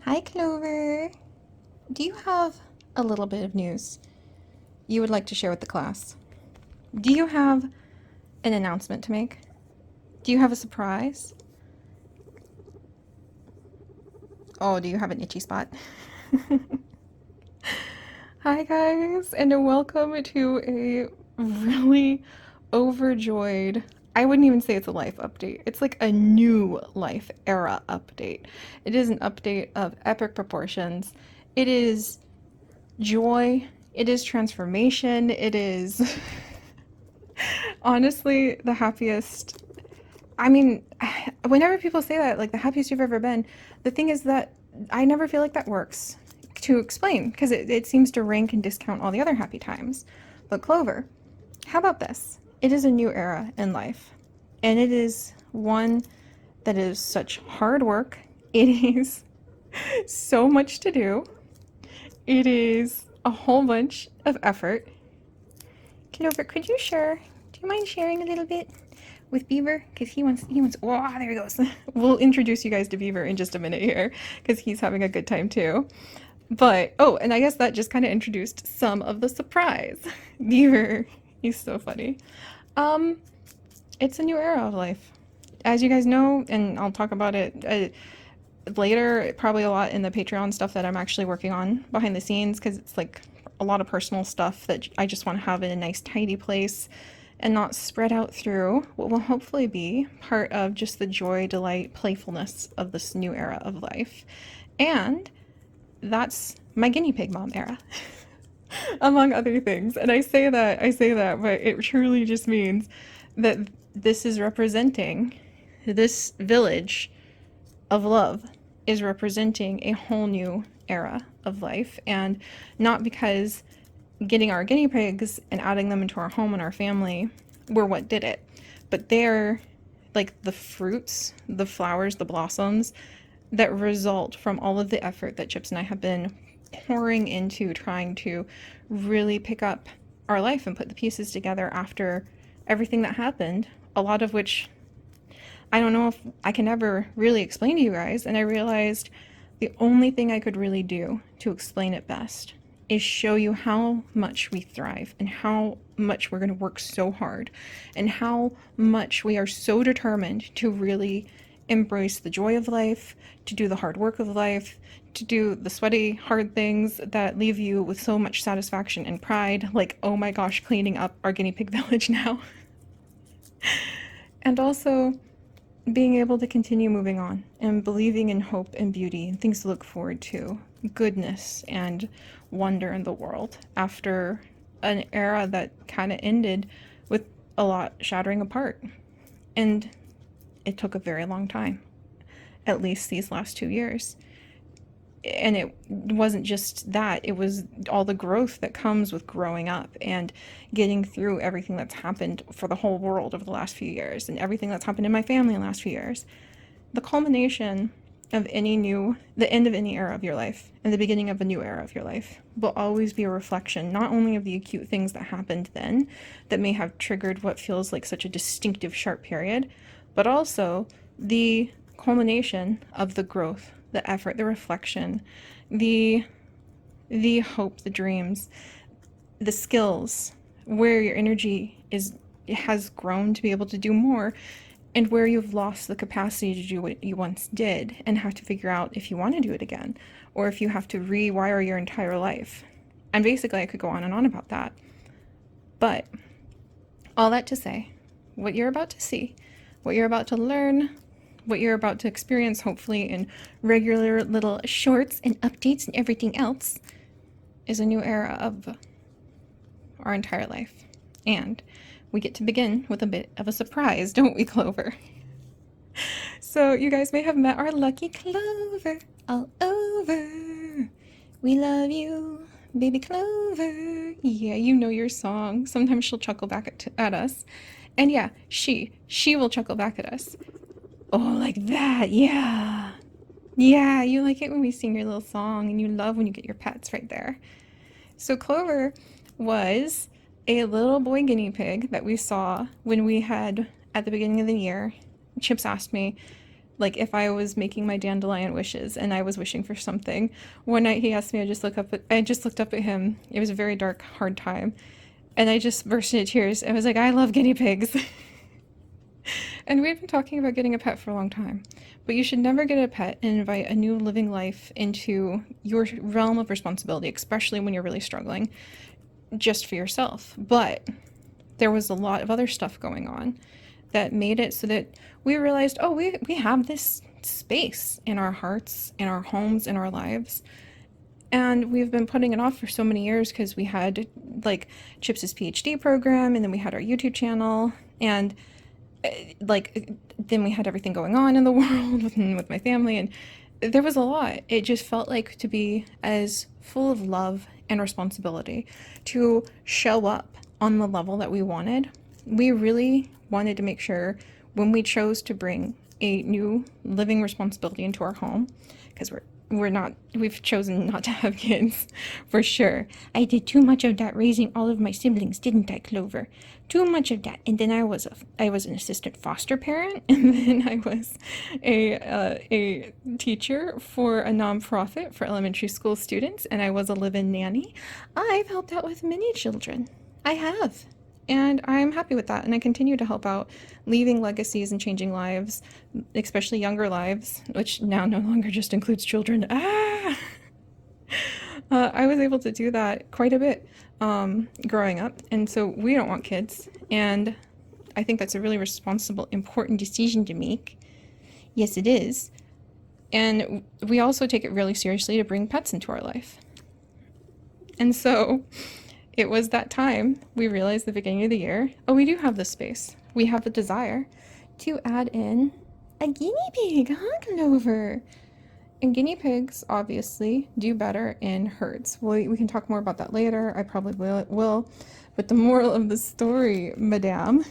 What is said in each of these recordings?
Hi, Clover. Do you have a little bit of news you would like to share with the class? Do you have an announcement to make? Do you have a surprise? Oh, do you have an itchy spot? Hi, guys, and welcome to a really overjoyed. I wouldn't even say it's a life update. It's like a new life era update. It is an update of epic proportions. It is joy. It is transformation. It is honestly the happiest. I mean, whenever people say that, like the happiest you've ever been, the thing is that I never feel like that works to explain because it seems to rank and discount all the other happy times. But Clover, how about this? It is a new era in life, and it is one that is such hard work. It is so much to do. It is a whole bunch of effort. Clover, could you share? Do you mind sharing a little bit with Beaver? Because he wants, oh, there he goes. We'll introduce you guys to Beaver in just a minute here, because he's having a good time too. But, oh, and I guess that just kind of introduced some of the surprise. Beaver, he's so funny. Um, it's a new era of life. As you guys know, and I'll talk about it later, probably a lot in the Patreon stuff that I'm actually working on behind the scenes, because it's like a lot of personal stuff that I just want to have in a nice, tidy place and not spread out through what will hopefully be part of just the joy, delight, playfulness of this new era of life. And that's my guinea pig mom era. Among other things. And I say that, but it truly just means that this is representing this village of love is representing a whole new era of life. And not because getting our guinea pigs and adding them into our home and our family were what did it, but they're like the fruits, the flowers, the blossoms that result from all of the effort that Chips and I have been pouring into trying to really pick up our life and put the pieces together after everything that happened, a lot of which I don't know if I can ever really explain to you guys. And I realized the only thing I could really do to explain it best is show you how much we thrive and how much we're going to work so hard and how much we are so determined to really embrace the joy of life, to do the hard work of life, to do the sweaty, hard things that leave you with so much satisfaction and pride, like, oh my gosh, cleaning up our guinea pig village now. And also being able to continue moving on and believing in hope and beauty and things to look forward to, goodness and wonder in the world after an era that kind of ended with a lot shattering apart. And it took a very long time, at least these last 2 years. And it wasn't just that, it was all the growth that comes with growing up and getting through everything that's happened for the whole world over the last few years and everything that's happened in my family in the last few years. The culmination of the end of any era of your life and the beginning of a new era of your life will always be a reflection not only of the acute things that happened then that may have triggered what feels like such a distinctive sharp period, but also the culmination of the growth, the effort, the reflection, the hope, the dreams, the skills, where your energy has grown to be able to do more, and where you've lost the capacity to do what you once did and have to figure out if you want to do it again or if you have to rewire your entire life. And basically, I could go on and on about that. But all that to say, what you're about to see, what you're about to learn, what you're about to experience, hopefully in regular little shorts and updates and everything else, is a new era of our entire life. And we get to begin with a bit of a surprise, don't we, Clover? So you guys may have met our lucky Clover all over. We love you, baby Clover. Yeah, you know your song. Sometimes she'll chuckle back at us. And yeah, she will chuckle back at us. Oh, like that, yeah. Yeah, you like it when we sing your little song, and you love when you get your pets right there. So Clover was a little boy guinea pig that we saw when we had, at the beginning of the year, Chips asked me, Like if I was making my dandelion wishes and I was wishing for something, one night he asked me, I just looked up at him. It was a very dark, hard time. And I just burst into tears. I was like, I love guinea pigs. And we've been talking about getting a pet for a long time. But you should never get a pet and invite a new living life into your realm of responsibility, especially when you're really struggling, just for yourself. But there was a lot of other stuff going on that made it so that we realized, oh, we have this space in our hearts, in our homes, in our lives. And we've been putting it off for so many years because we had like Chips's PhD program, and then we had our YouTube channel, and like then we had everything going on in the world with my family, and there was a lot. It just felt like to be as full of love and responsibility to show up on the level that we wanted. We really wanted to make sure when we chose to bring a new living responsibility into our home, because we've chosen not to have kids for sure. I did too much of that raising all of my siblings, didn't I, Clover? Too much of that. And then I was an assistant foster parent, and then I was a teacher for a nonprofit for elementary school students, and I was a live-in nanny. I've helped out with many children. I have. And I'm happy with that. And I continue to help out, leaving legacies and changing lives, especially younger lives, which now no longer just includes children. I was able to do that quite a bit growing up. And so we don't want kids. And I think that's a really responsible, important decision to make. Yes, it is. And we also take it really seriously to bring pets into our life. And so it was that time we realized at the beginning of the year, oh, we do have this space. We have the desire to add in a guinea pig, huh, Clover? And guinea pigs obviously do better in herds. We can talk more about that later. I probably will. But the moral of the story, madame,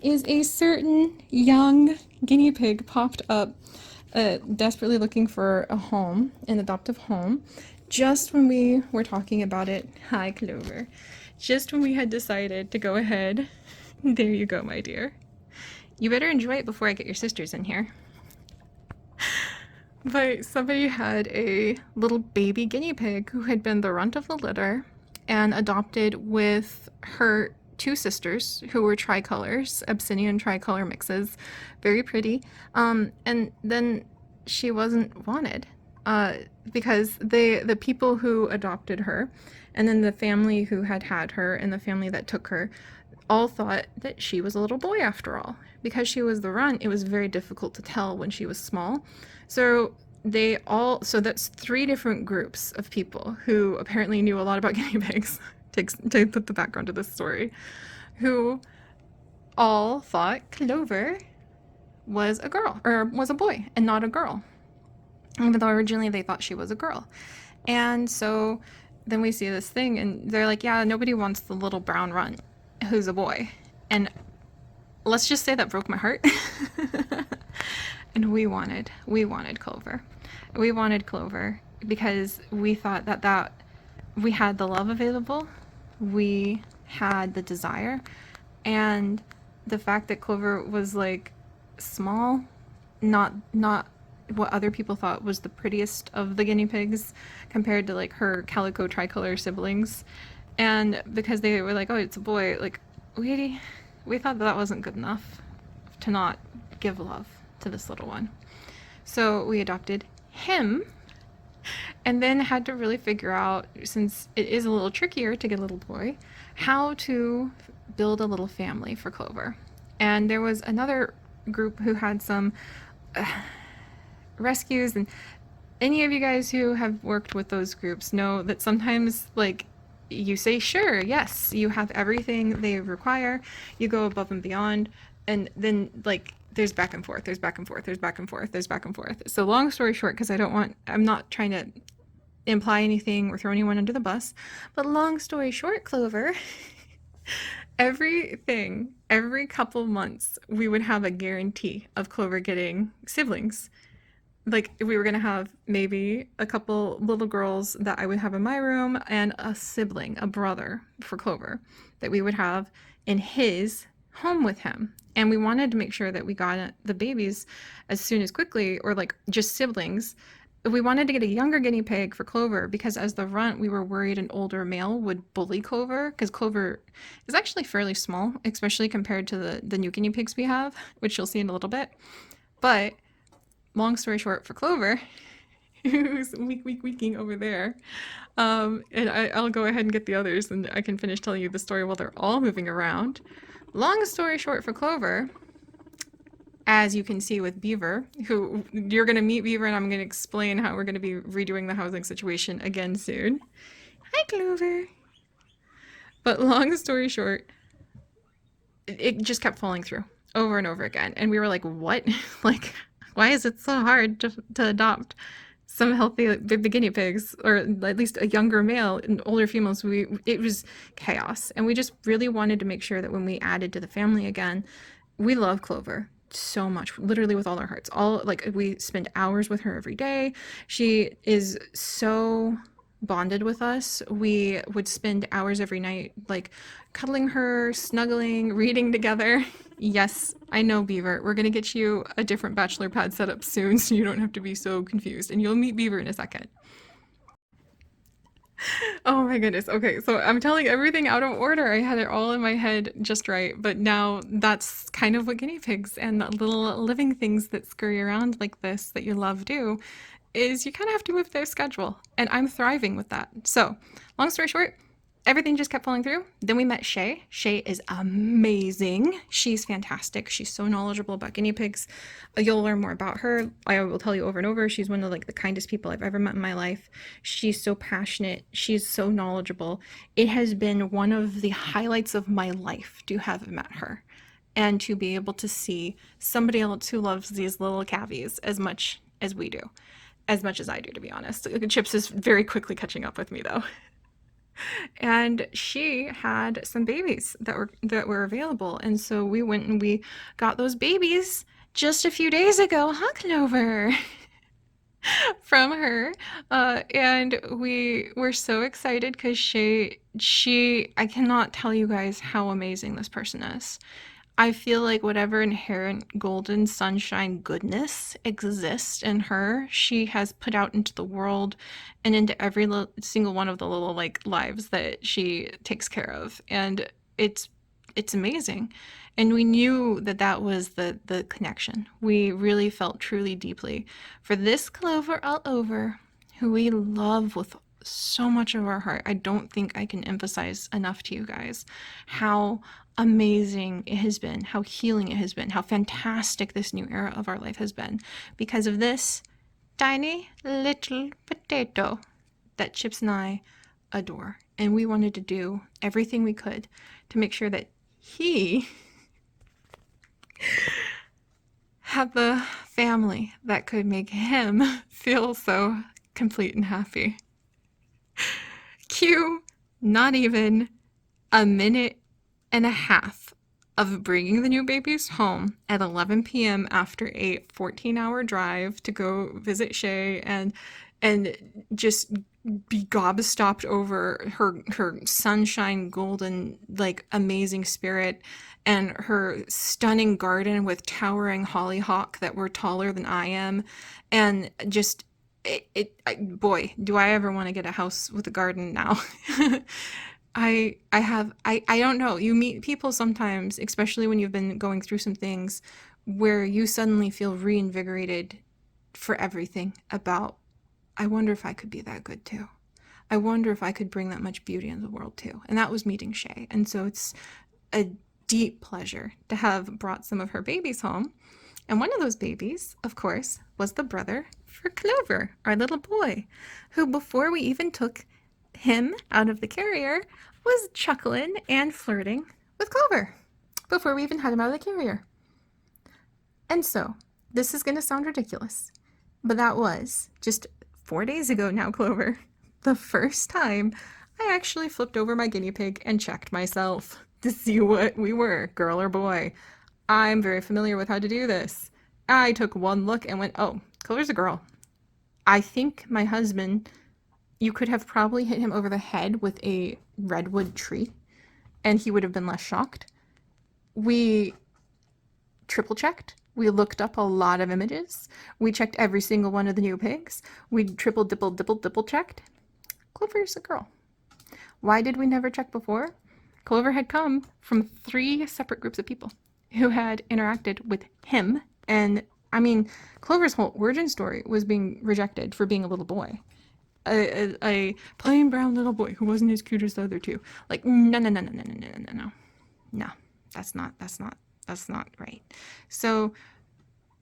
is a certain young guinea pig popped up desperately looking for a home, an adoptive home, just when we were talking about it. Hi, Clover. Just when we had decided to go ahead. There you go, my dear. You better enjoy it before I get your sisters in here. But somebody had a little baby guinea pig who had been the runt of the litter and adopted with her two sisters who were tricolors, Abyssinian tricolor mixes, very pretty. And then she wasn't wanted. Because the people who adopted her, and then the family who had her, and the family that took her, all thought that she was a little boy after all. Because she was the runt, it was very difficult to tell when she was small. So that's three different groups of people who apparently knew a lot about guinea pigs, to put the background to this story, who all thought Clover was a girl, or was a boy, and not a girl. Even though originally they thought she was a girl. And so then we see this thing, and they're like, yeah, nobody wants the little brown runt who's a boy. And let's just say that broke my heart. And we wanted Clover. We wanted Clover because we thought that we had the love available, we had the desire, and the fact that Clover was like small, not what other people thought was the prettiest of the guinea pigs compared to like her calico tricolor siblings. And because they were like, oh, it's a boy, like we thought that wasn't good enough to not give love to this little one. So we adopted him, and then had to really figure out, since it is a little trickier to get a little boy, how to build a little family for Clover. And there was another group who had some rescues, and any of you guys who have worked with those groups know that sometimes, like, you say sure, yes, you have everything they require, you go above and beyond, and then like there's back and forth. So long story short, because I'm not trying to imply anything or throw anyone under the bus, but long story short, Clover, every couple months we would have a guarantee of Clover getting siblings. Like, we were gonna have maybe a couple little girls that I would have in my room, and a sibling, a brother for Clover, that we would have in his home with him. And we wanted to make sure that we got the babies as soon as quickly, or like just siblings. We wanted to get a younger guinea pig for Clover because as the runt, we were worried an older male would bully Clover because Clover is actually fairly small, especially compared to the new guinea pigs we have, which you'll see in a little bit. But long story short, for Clover, who's weeking over there, and I'll go ahead and get the others and I can finish telling you the story while they're all moving around. Long story short, for Clover, as you can see with Beaver, who you're going to meet Beaver, and I'm going to explain how we're going to be redoing the housing situation again soon. Hi, Clover. But long story short, it just kept falling through over and over again. And we were like, what? Like, why is it so hard to adopt some healthy baby guinea pigs, or at least a younger male, and older females? It was chaos. And we just really wanted to make sure that when we added to the family again, we love Clover so much, literally with all our hearts. All like we spend hours with her every day. She is so bonded with us. We would spend hours every night like cuddling her, snuggling, reading together. Yes, I know, Beaver. We're gonna get you a different bachelor pad set up soon so you don't have to be so confused. And you'll meet Beaver in a second. Oh my goodness. Okay, so I'm telling everything out of order. I had it all in my head just right, but now that's kind of what guinea pigs and little living things that scurry around like this that you love do, is you kind of have to move their schedule. And I'm thriving with that. So, long story short, everything just kept falling through. Then we met Shay. Shay is amazing. She's fantastic. She's so knowledgeable about guinea pigs. You'll learn more about her. I will tell you over and over, she's one of like the kindest people I've ever met in my life. She's so passionate. She's so knowledgeable. It has been one of the highlights of my life to have met her and to be able to see somebody else who loves these little cavies as much as we do. As much as I do, to be honest. Chips is very quickly catching up with me though. And she had some babies that were available, and so we went and we got those babies just a few days ago, huh, Clover? From her, and we were so excited because she I cannot tell you guys how amazing this person is. I feel like whatever inherent golden sunshine goodness exists in her, she has put out into the world and into every single one of the little like lives that she takes care of. And it's amazing. And we knew that that was the connection. We really felt truly deeply for this Clover all over, who we love with so much of our heart. I don't think I can emphasize enough to you guys how amazing it has been, how healing it has been, how fantastic this new era of our life has been because of this tiny little potato that Chips and I adore. And we wanted to do everything we could to make sure that he had the family that could make him feel so complete and happy. Cue not even a minute and a half of bringing the new babies home at 11 p.m. after a 14-hour drive to go visit Shay and just be gobstopped over her sunshine golden like amazing spirit and her stunning garden with towering hollyhock that were taller than I am, and just boy, do I ever want to get a house with a garden now. I don't know. You meet people sometimes, especially when you've been going through some things, where you suddenly feel reinvigorated for everything about, I wonder if I could be that good too. I wonder if I could bring that much beauty into the world too. And that was meeting Shay. And so it's a deep pleasure to have brought some of her babies home. And one of those babies, of course, was the brother for Clover, our little boy, who before we even took him out of the carrier was chuckling and flirting with Clover before we even had him out of the carrier. And so, this is going to sound ridiculous, but that was just 4 days ago now, Clover, the first time I actually flipped over my guinea pig and checked myself to see what we were, girl or boy. I'm very familiar with how to do this. I took one look and went, oh, Clover's a girl. I think my husband, you could have probably hit him over the head with a redwood tree and he would have been less shocked. We triple checked. We looked up a lot of images. We checked every single one of the new pigs. We triple, double checked. Clover's a girl. Why did we never check before? Clover had come from 3 separate groups of people who had interacted with him. And I mean, Clover's whole origin story was being rejected for being a little boy. A plain brown little boy who wasn't as cute as the other 2. Like, no. No, that's not right. So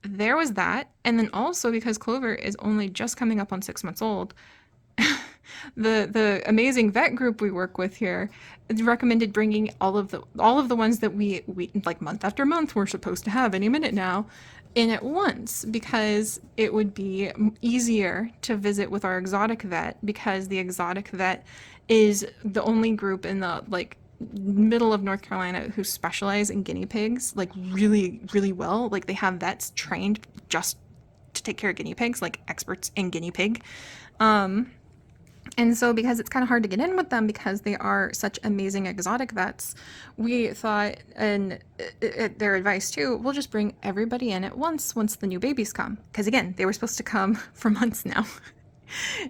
there was that. And then also because Clover is only just coming up on 6 months old, the amazing vet group we work with here recommended bringing all of the ones that we like month after month we're supposed to have any minute now in at once, because it would be easier to visit with our exotic vet, because the exotic vet is the only group in the like middle of North Carolina who specialize in guinea pigs like really, really well. Like they have vets trained just to take care of guinea pigs, like experts in guinea pig. And so because it's kind of hard to get in with them because they are such amazing exotic vets, we thought, and their advice too, we'll just bring everybody in at once the new babies come. Because again, they were supposed to come for months now.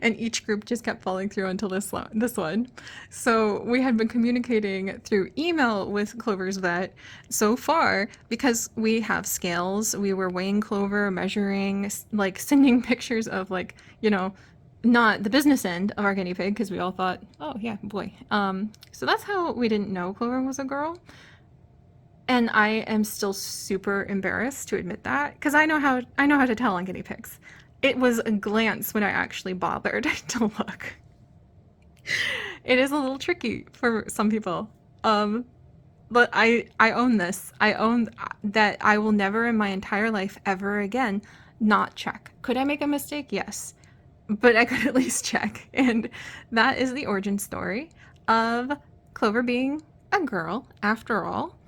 And each group just kept falling through until this one. So we had been communicating through email with Clover's vet so far because we have scales. We were weighing Clover, measuring, like sending pictures of like, you know, not the business end of our guinea pig because we all thought, oh yeah, boy. So that's how we didn't know Clover was a girl. And I am still super embarrassed to admit that because I know how to tell on guinea pigs. It was a glance when I actually bothered to look. It is a little tricky for some people. But I own this. I own that I will never in my entire life ever again not check. Could I make a mistake? Yes. But I could at least check. And that is the origin story of Clover being a girl after all.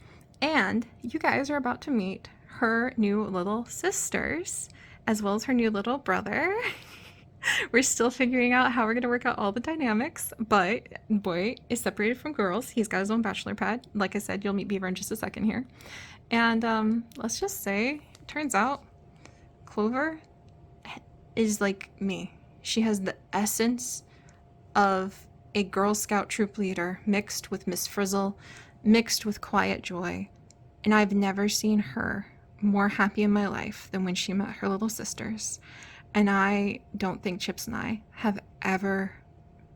And you guys are about to meet her new little sisters, as well as her new little brother. We're still figuring out how we're going to work out all the dynamics, but boy is separated from girls. He's got his own bachelor pad. Like I said, you'll meet Beaver in just a second here. And let's just say, turns out Clover is like me. She has the essence of a Girl Scout troop leader mixed with Miss Frizzle, mixed with quiet joy. And I've never seen her more happy in my life than when she met her little sisters. And I don't think Chips and I have ever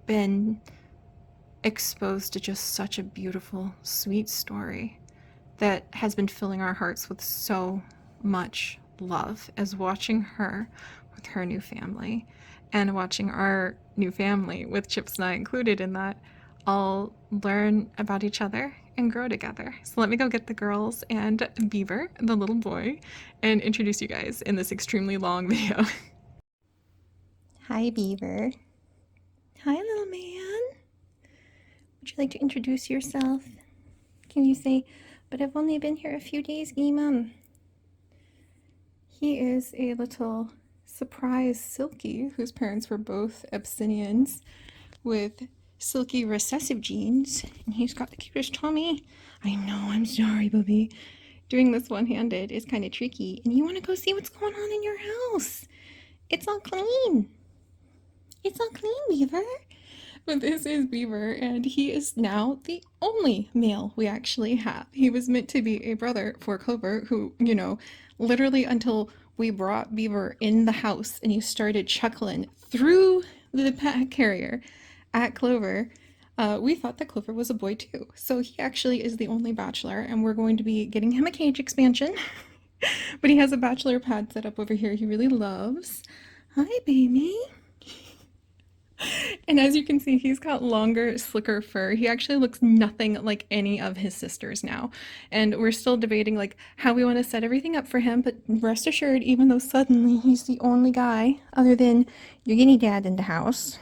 been exposed to just such a beautiful, sweet story that has been filling our hearts with so much love as watching her with her new family and watching our new family with Chips and I included in that all learn about each other and grow together. So let me go get the girls and Beaver, the little boy, and introduce you guys in this extremely long video. Hi, Beaver. Hi, little man. Would you like to introduce yourself? Can you say, but I've only been here a few days, Mom? He is a little surprise Silky, whose parents were both Abyssinians with silky recessive genes, and he's got the cutest tummy. I know, I'm sorry, Bubby. Doing this one-handed is kind of tricky, and you want to go see what's going on in your house. It's all clean. It's all clean, Beaver. But this is Beaver, and he is now the only male we actually have. He was meant to be a brother for Clover, who, you know, literally until we brought Beaver in the house and he started chuckling through the pack carrier at Clover, we thought that Clover was a boy too. So he actually is the only bachelor, and we're going to be getting him a cage expansion. But he has a bachelor pad set up over here he really loves. Hi, baby. And as you can see, he's got longer, slicker fur. He actually looks nothing like any of his sisters now. And we're still debating like how we want to set everything up for him, but rest assured, even though suddenly he's the only guy other than your guinea dad in the house,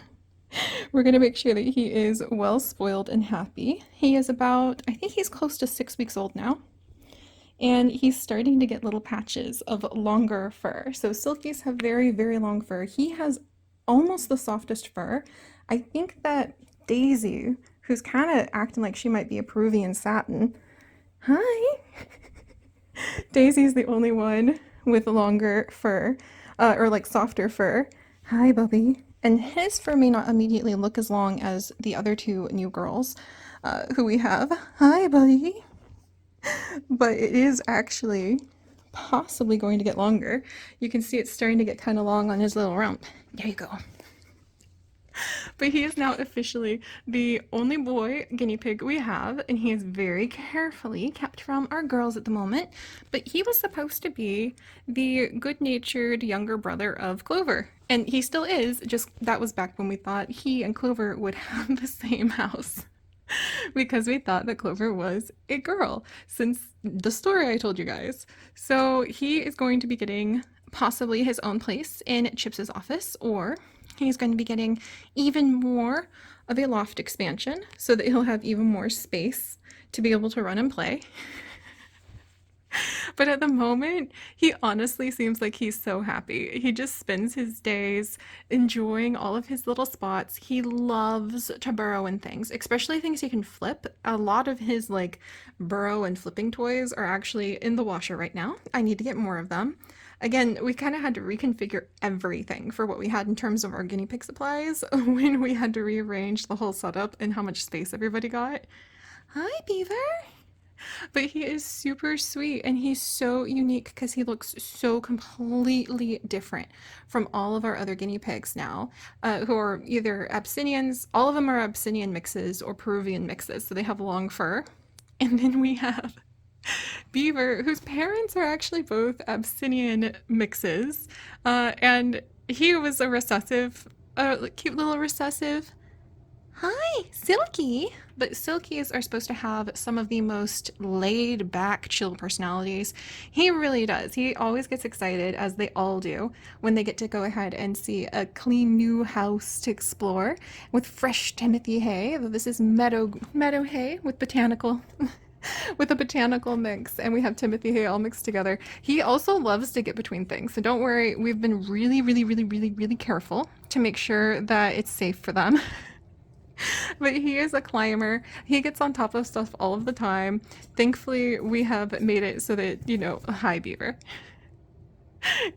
we're going to make sure that he is well spoiled and happy. He is about, I think he's close to 6 weeks old now. And he's starting to get little patches of longer fur. So Silkies have very, very long fur. He has almost the softest fur. I think that Daisy, who's kind of acting like she might be a Peruvian satin, Hi. Daisy's the only one with longer fur, or like softer fur. Hi, Bubby. And his fur may not immediately look as long as the other two new girls who we have. Hi, Buddy. But it is actually possibly going to get longer. You can see it's starting to get kind of long on his little rump. There you go. But he is now officially the only boy guinea pig we have, and he is very carefully kept from our girls at the moment. But he was supposed to be the good natured younger brother of Clover. And he still is, just that was back when we thought he and Clover would have the same house. Because we thought that Clover was a girl since the story I told you guys. So he is going to be getting possibly his own place in Chips's office, or he's going to be getting even more of a loft expansion so that he'll have even more space to be able to run and play. But at the moment, he honestly seems like he's so happy. He just spends his days enjoying all of his little spots. He loves to burrow in things, especially things he can flip. A lot of his like burrow and flipping toys are actually in the washer right now. I need to get more of them. Again, we kind of had to reconfigure everything for what we had in terms of our guinea pig supplies when we had to rearrange the whole setup and how much space everybody got. Hi, Beaver. But he is super sweet and he's so unique because he looks so completely different from all of our other guinea pigs now, who are either Abyssinians, all of them are Abyssinian mixes or Peruvian mixes, so they have long fur. And then we have Beaver, whose parents are actually both Abyssinian mixes, and he was a recessive, cute little recessive. Hi, Silky! But Silkies are supposed to have some of the most laid back, chill personalities. He really does. He always gets excited, as they all do, when they get to go ahead and see a clean new house to explore with fresh Timothy hay. This is meadow hay with botanical with a botanical mix, and we have Timothy hay all mixed together. He also loves to get between things, so don't worry. We've been really careful to make sure that it's safe for them. But he is a climber. He gets on top of stuff all of the time. Thankfully, we have made it so that, hi, Beaver,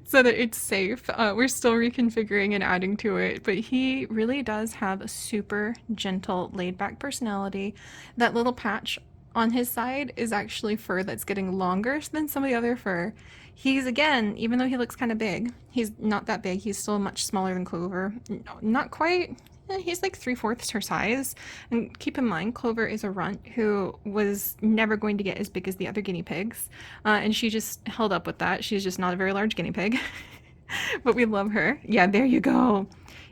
so that it's safe. We're still reconfiguring and adding to it, but he really does have a super gentle, laid back personality. That little patch on his side is actually fur that's getting longer than some of the other fur. He's, again, even though he looks kind of big, he's not that big. He's still much smaller than Clover. Not quite. He's like 3/4 her size. And keep in mind, Clover is a runt who was never going to get as big as the other guinea pigs. And she just held up with that. She's just not a very large guinea pig. But we love her. Yeah, there you go.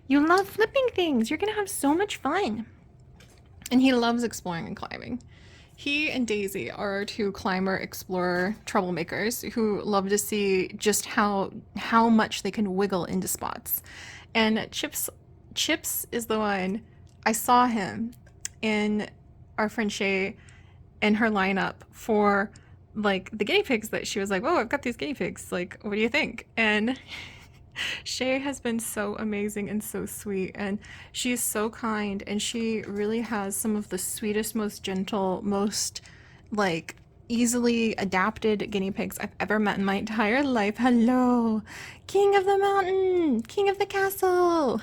You love flipping things. You're going to have so much fun. And he loves exploring and climbing. He and Daisy are our two climber, explorer, troublemakers who love to see just how much they can wiggle into spots. And Chips is the one. I saw him in our friend Shay in her lineup for like the guinea pigs that she was like, "Oh, I've got these guinea pigs. Like, what do you think?" And Shay has been so amazing and so sweet, and she's so kind, and she really has some of the sweetest, most gentle, most like easily adapted guinea pigs I've ever met in my entire life. Hello, king of the mountain, king of the castle.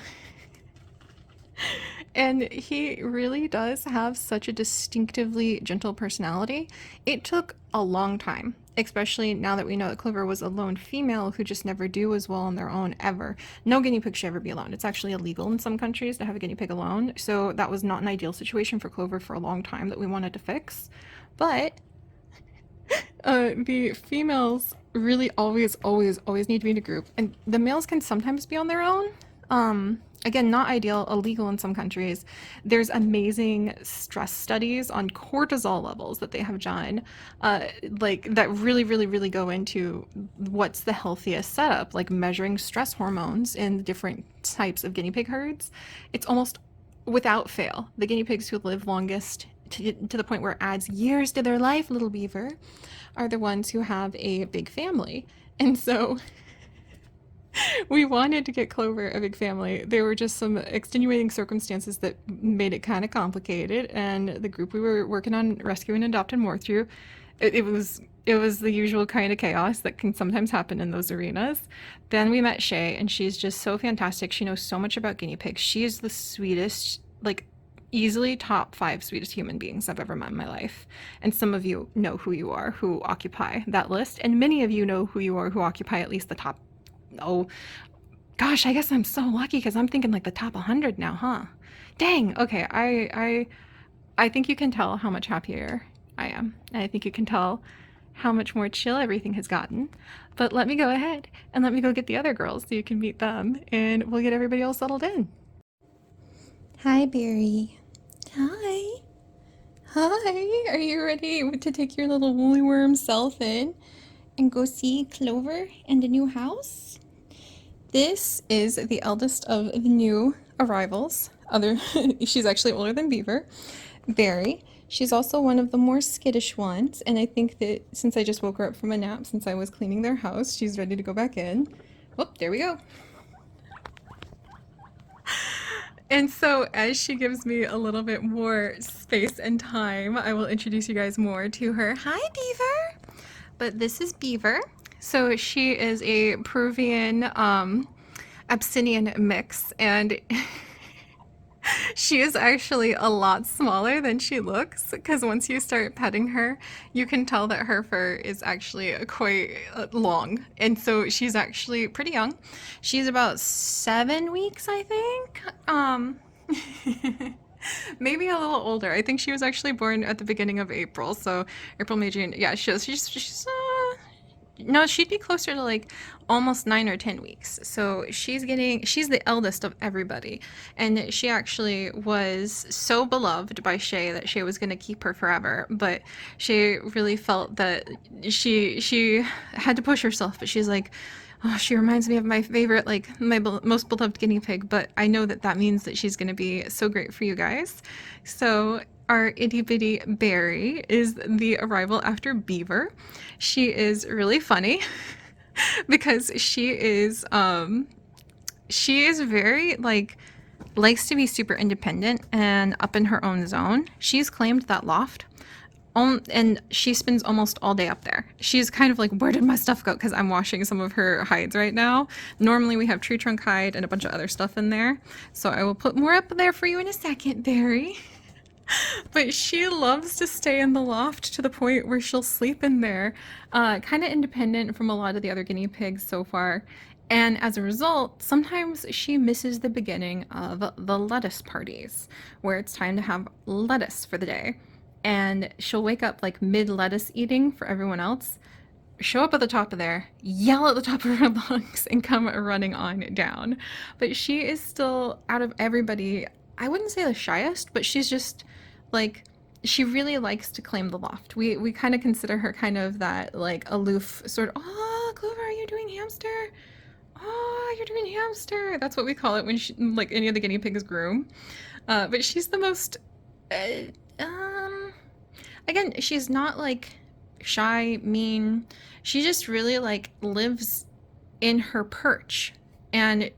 And he really does have such a distinctively gentle personality. It took a long time, especially now that we know that Clover was a lone female who just never do as well on their own ever. No guinea pig should ever be alone. It's actually illegal in some countries to have a guinea pig alone. So that was not an ideal situation for Clover for a long time that we wanted to fix. But the females really always need to be in a group. And the males can sometimes be on their own. Again, not ideal, illegal in some countries. There's amazing stress studies on cortisol levels that they have done, like that really go into what's the healthiest setup, like measuring stress hormones in different types of guinea pig herds. It's almost without fail the guinea pigs who live longest to the point where it adds years to their life, little beaver, are the ones who have a big family. And so we wanted to get Clover a big family. There were just some extenuating circumstances that made it kind of complicated, and the group we were working on rescuing and adopting more through It was the usual kind of chaos that can sometimes happen in those arenas. Then we met Shay, and she's just so fantastic. She knows so much about guinea pigs. She is the sweetest, like easily top 5 sweetest human beings I've ever met in my life. And some of you know who you are who occupy that list, and many of you know who you are who occupy at least the top. Oh gosh, I guess I'm so lucky because I'm thinking like the top 100 now, huh? Dang. Okay, I think you can tell how much happier I am. And I think you can tell how much more chill everything has gotten. But let me go ahead and let me go get the other girls so you can meet them and we'll get everybody all settled in. Hi, Barry. Hi. Hi. Are you ready to take your little woolly worm self in and go see Clover and the new house? This is the eldest of the new arrivals. She's actually older than Beaver. Very. She's also one of the more skittish ones, and I think that since I just woke her up from a nap, since I was cleaning their house, she's ready to go back in. Whoop, there we go. And so, as she gives me a little bit more space and time, I will introduce you guys more to her. Hi, Beaver! But this is Beaver. So, she is a Peruvian Abyssinian mix, and she is actually a lot smaller than she looks because once you start petting her, you can tell that her fur is actually quite long. And so she's actually pretty young. She's about 7 weeks, I think. Maybe a little older. I think she was actually born at the beginning of April. So April, May, June. Yeah, she's no, she'd be closer to like almost 9 or 10 weeks. So she's the eldest of everybody. And she actually was so beloved by Shay that Shay was going to keep her forever. But Shay really felt that she had to push herself. But she's like, oh, she reminds me of my favorite, like my most beloved guinea pig. But I know that that means that she's going to be so great for you guys. So our itty bitty Berry is the arrival after Beaver. She is really funny because she is very like likes to be super independent and up in her own zone. She's claimed that loft. And she spends almost all day up there. She's kind of like, where did my stuff go? Because I'm washing some of her hides right now. Normally we have tree trunk hide and a bunch of other stuff in there. So I will put more up there for you in a second, Barry. But she loves to stay in the loft to the point where she'll sleep in there, kind of independent from a lot of the other guinea pigs so far. And as a result, sometimes she misses the beginning of the lettuce parties, where it's time to have lettuce for the day. And she'll wake up like mid lettuce eating for everyone else, show up at the top of there, yell at the top of her lungs, and come running on down. But she is still, out of everybody, I wouldn't say the shyest, but she's just like, she really likes to claim the loft. We kind of consider her kind of that like aloof sort of, oh, Clover, are you doing hamster? Oh, you're doing hamster. That's what we call it when she, like any of the guinea pigs groom. But she's the most, uh, um, again, she's not like shy, mean. She just really like lives in her perch. And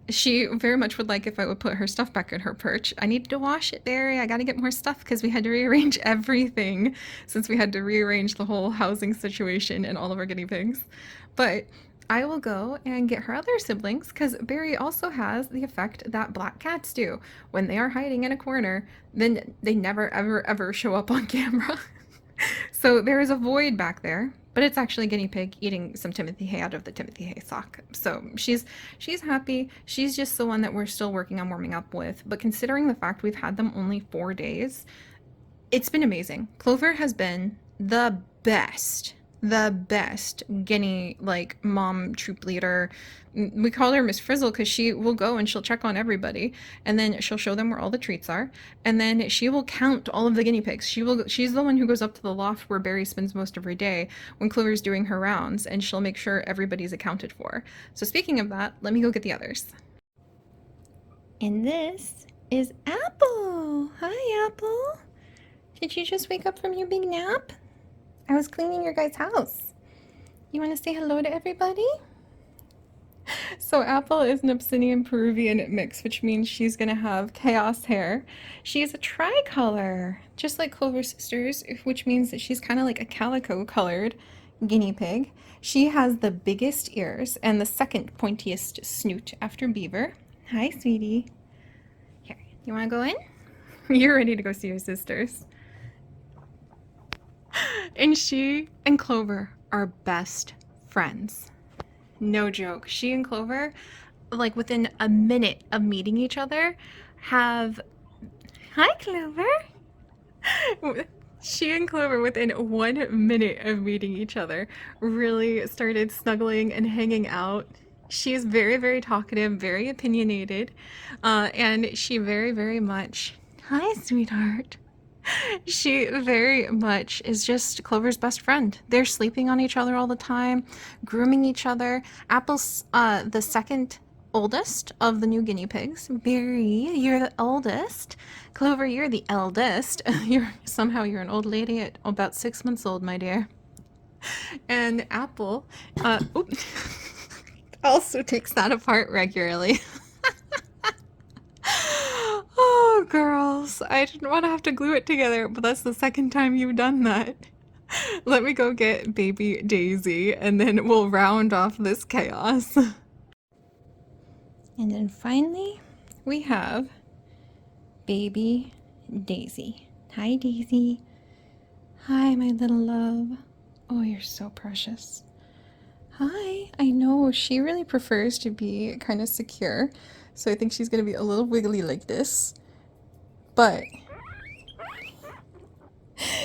she very much would like if I would put her stuff back in her perch. I need to wash it, Barry. I got to get more stuff because we had to rearrange everything since we had to rearrange the whole housing situation and all of our guinea pigs. But I will go and get her other siblings because Barry also has the effect that black cats do. When they are hiding in a corner, then they never, ever, ever show up on camera. So there is a void back there, but it's actually a guinea pig eating some Timothy hay out of the Timothy hay sock. So she's happy. She's just the one that we're still working on warming up with. But considering the fact we've had them only 4 days, it's been amazing. Clover has been the best guinea like mom troop leader. We call her Miss Frizzle because she will go and she'll check on everybody, and then she'll show them where all the treats are, and then she will count all of the guinea pigs. She's the one who goes up to the loft where Barry spends most of her day when Clover's doing her rounds, and she'll make sure everybody's accounted for. So speaking of that, let me go get the others. And this is Apple. Hi, Apple. Did you just wake up from your big nap? I was cleaning your guys' house. You want to say hello to everybody? So Apple is an Obsidian Peruvian mix, which means she's gonna have chaos hair. She is a tricolor, just like Clover's sisters, which means that she's kind of like a calico colored guinea pig. She has the biggest ears and the second pointiest snoot after beaver. Hi, sweetie. Here, you wanna go in? You're ready to go see your sisters. And she and Clover are best friends. No joke. She and Clover, like within a minute of meeting each other, have. Hi, Clover! She and Clover, within 1 minute of meeting each other, really started snuggling and hanging out. She is very, very talkative, very opinionated, and she very, very much. Hi, sweetheart. She very much is just Clover's best friend. They're sleeping on each other all the time, grooming each other. Apple's the second oldest of the new guinea pigs. Berry, you're the oldest. Clover, you're the eldest. You're an old lady at about 6 months old, my dear. And Apple, also takes that apart regularly. Oh, girls, I didn't want to have to glue it together, but that's the second time you've done that. Let me go get baby Daisy, and then we'll round off this chaos. And then finally, we have baby Daisy. Hi, Daisy. Hi, my little love. Oh, you're so precious. Hi. I know, she really prefers to be kind of secure, so I think she's going to be a little wiggly like this. But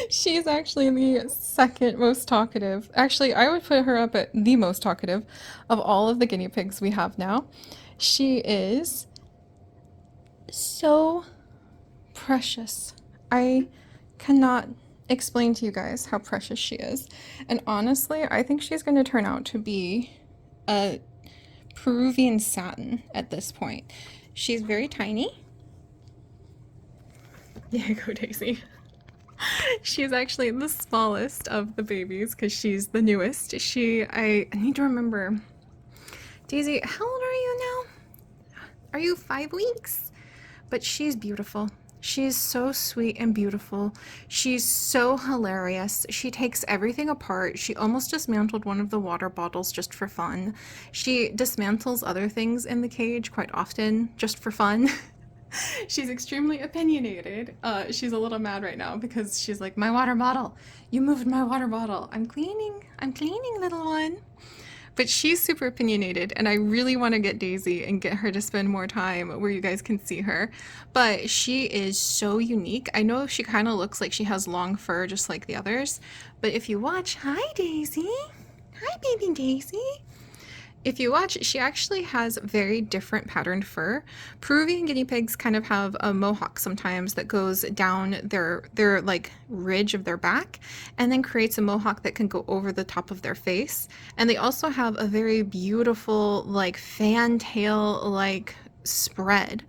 she's actually the second most talkative. Actually, I would put her up at the most talkative of all of the guinea pigs we have now. She is so precious. I cannot explain to you guys how precious she is. And honestly, I think she's going to turn out to be a Peruvian satin at this point. She's very tiny. There you go, Daisy. She's actually the smallest of the babies because she's the newest. I need to remember. Daisy, how old are you now? Are you 5 weeks? But she's beautiful. She's so sweet and beautiful. She's so hilarious. She takes everything apart. She almost dismantled one of the water bottles just for fun. She dismantles other things in the cage quite often just for fun. She's extremely opinionated. She's a little mad right now because she's like, my water bottle. You moved my water bottle. I'm cleaning, little one. But she's super opinionated, and I really want to get Daisy and get her to spend more time where you guys can see her. But she is so unique. I know she kind of looks like she has long fur just like the others. But if you watch, hi Daisy. Hi baby Daisy. If you watch, she actually has very different patterned fur. Peruvian guinea pigs kind of have a mohawk sometimes that goes down their like ridge of their back and then creates a mohawk that can go over the top of their face. And they also have a very beautiful like fantail like spread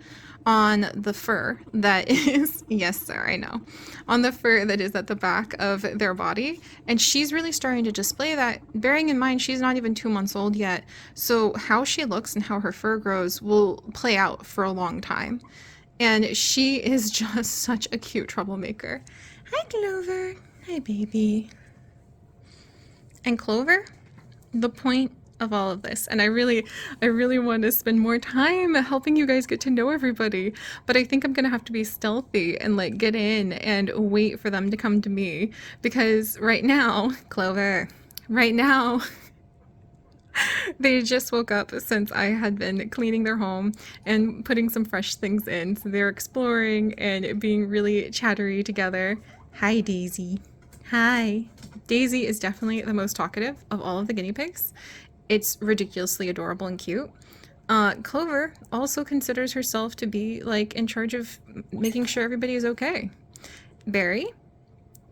on the fur that is, yes sir, I know, on the fur that is at the back of their body. And she's really starting to display that, bearing in mind she's not even 2 months old yet. So how she looks and how her fur grows will play out for a long time. And she is just such a cute troublemaker. Hi Clover. Hi baby. And Clover, the point of all of this, and I really want to spend more time helping you guys get to know everybody, but I think I'm gonna have to be stealthy and like get in and wait for them to come to me, because right now, Clover, right now they just woke up since I had been cleaning their home and putting some fresh things in, so they're exploring and being really chattery together. Hi Daisy. Hi. Daisy is definitely the most talkative of all of the guinea pigs. It's ridiculously adorable and cute. Clover also considers herself to be like in charge of making sure everybody is okay. Berry,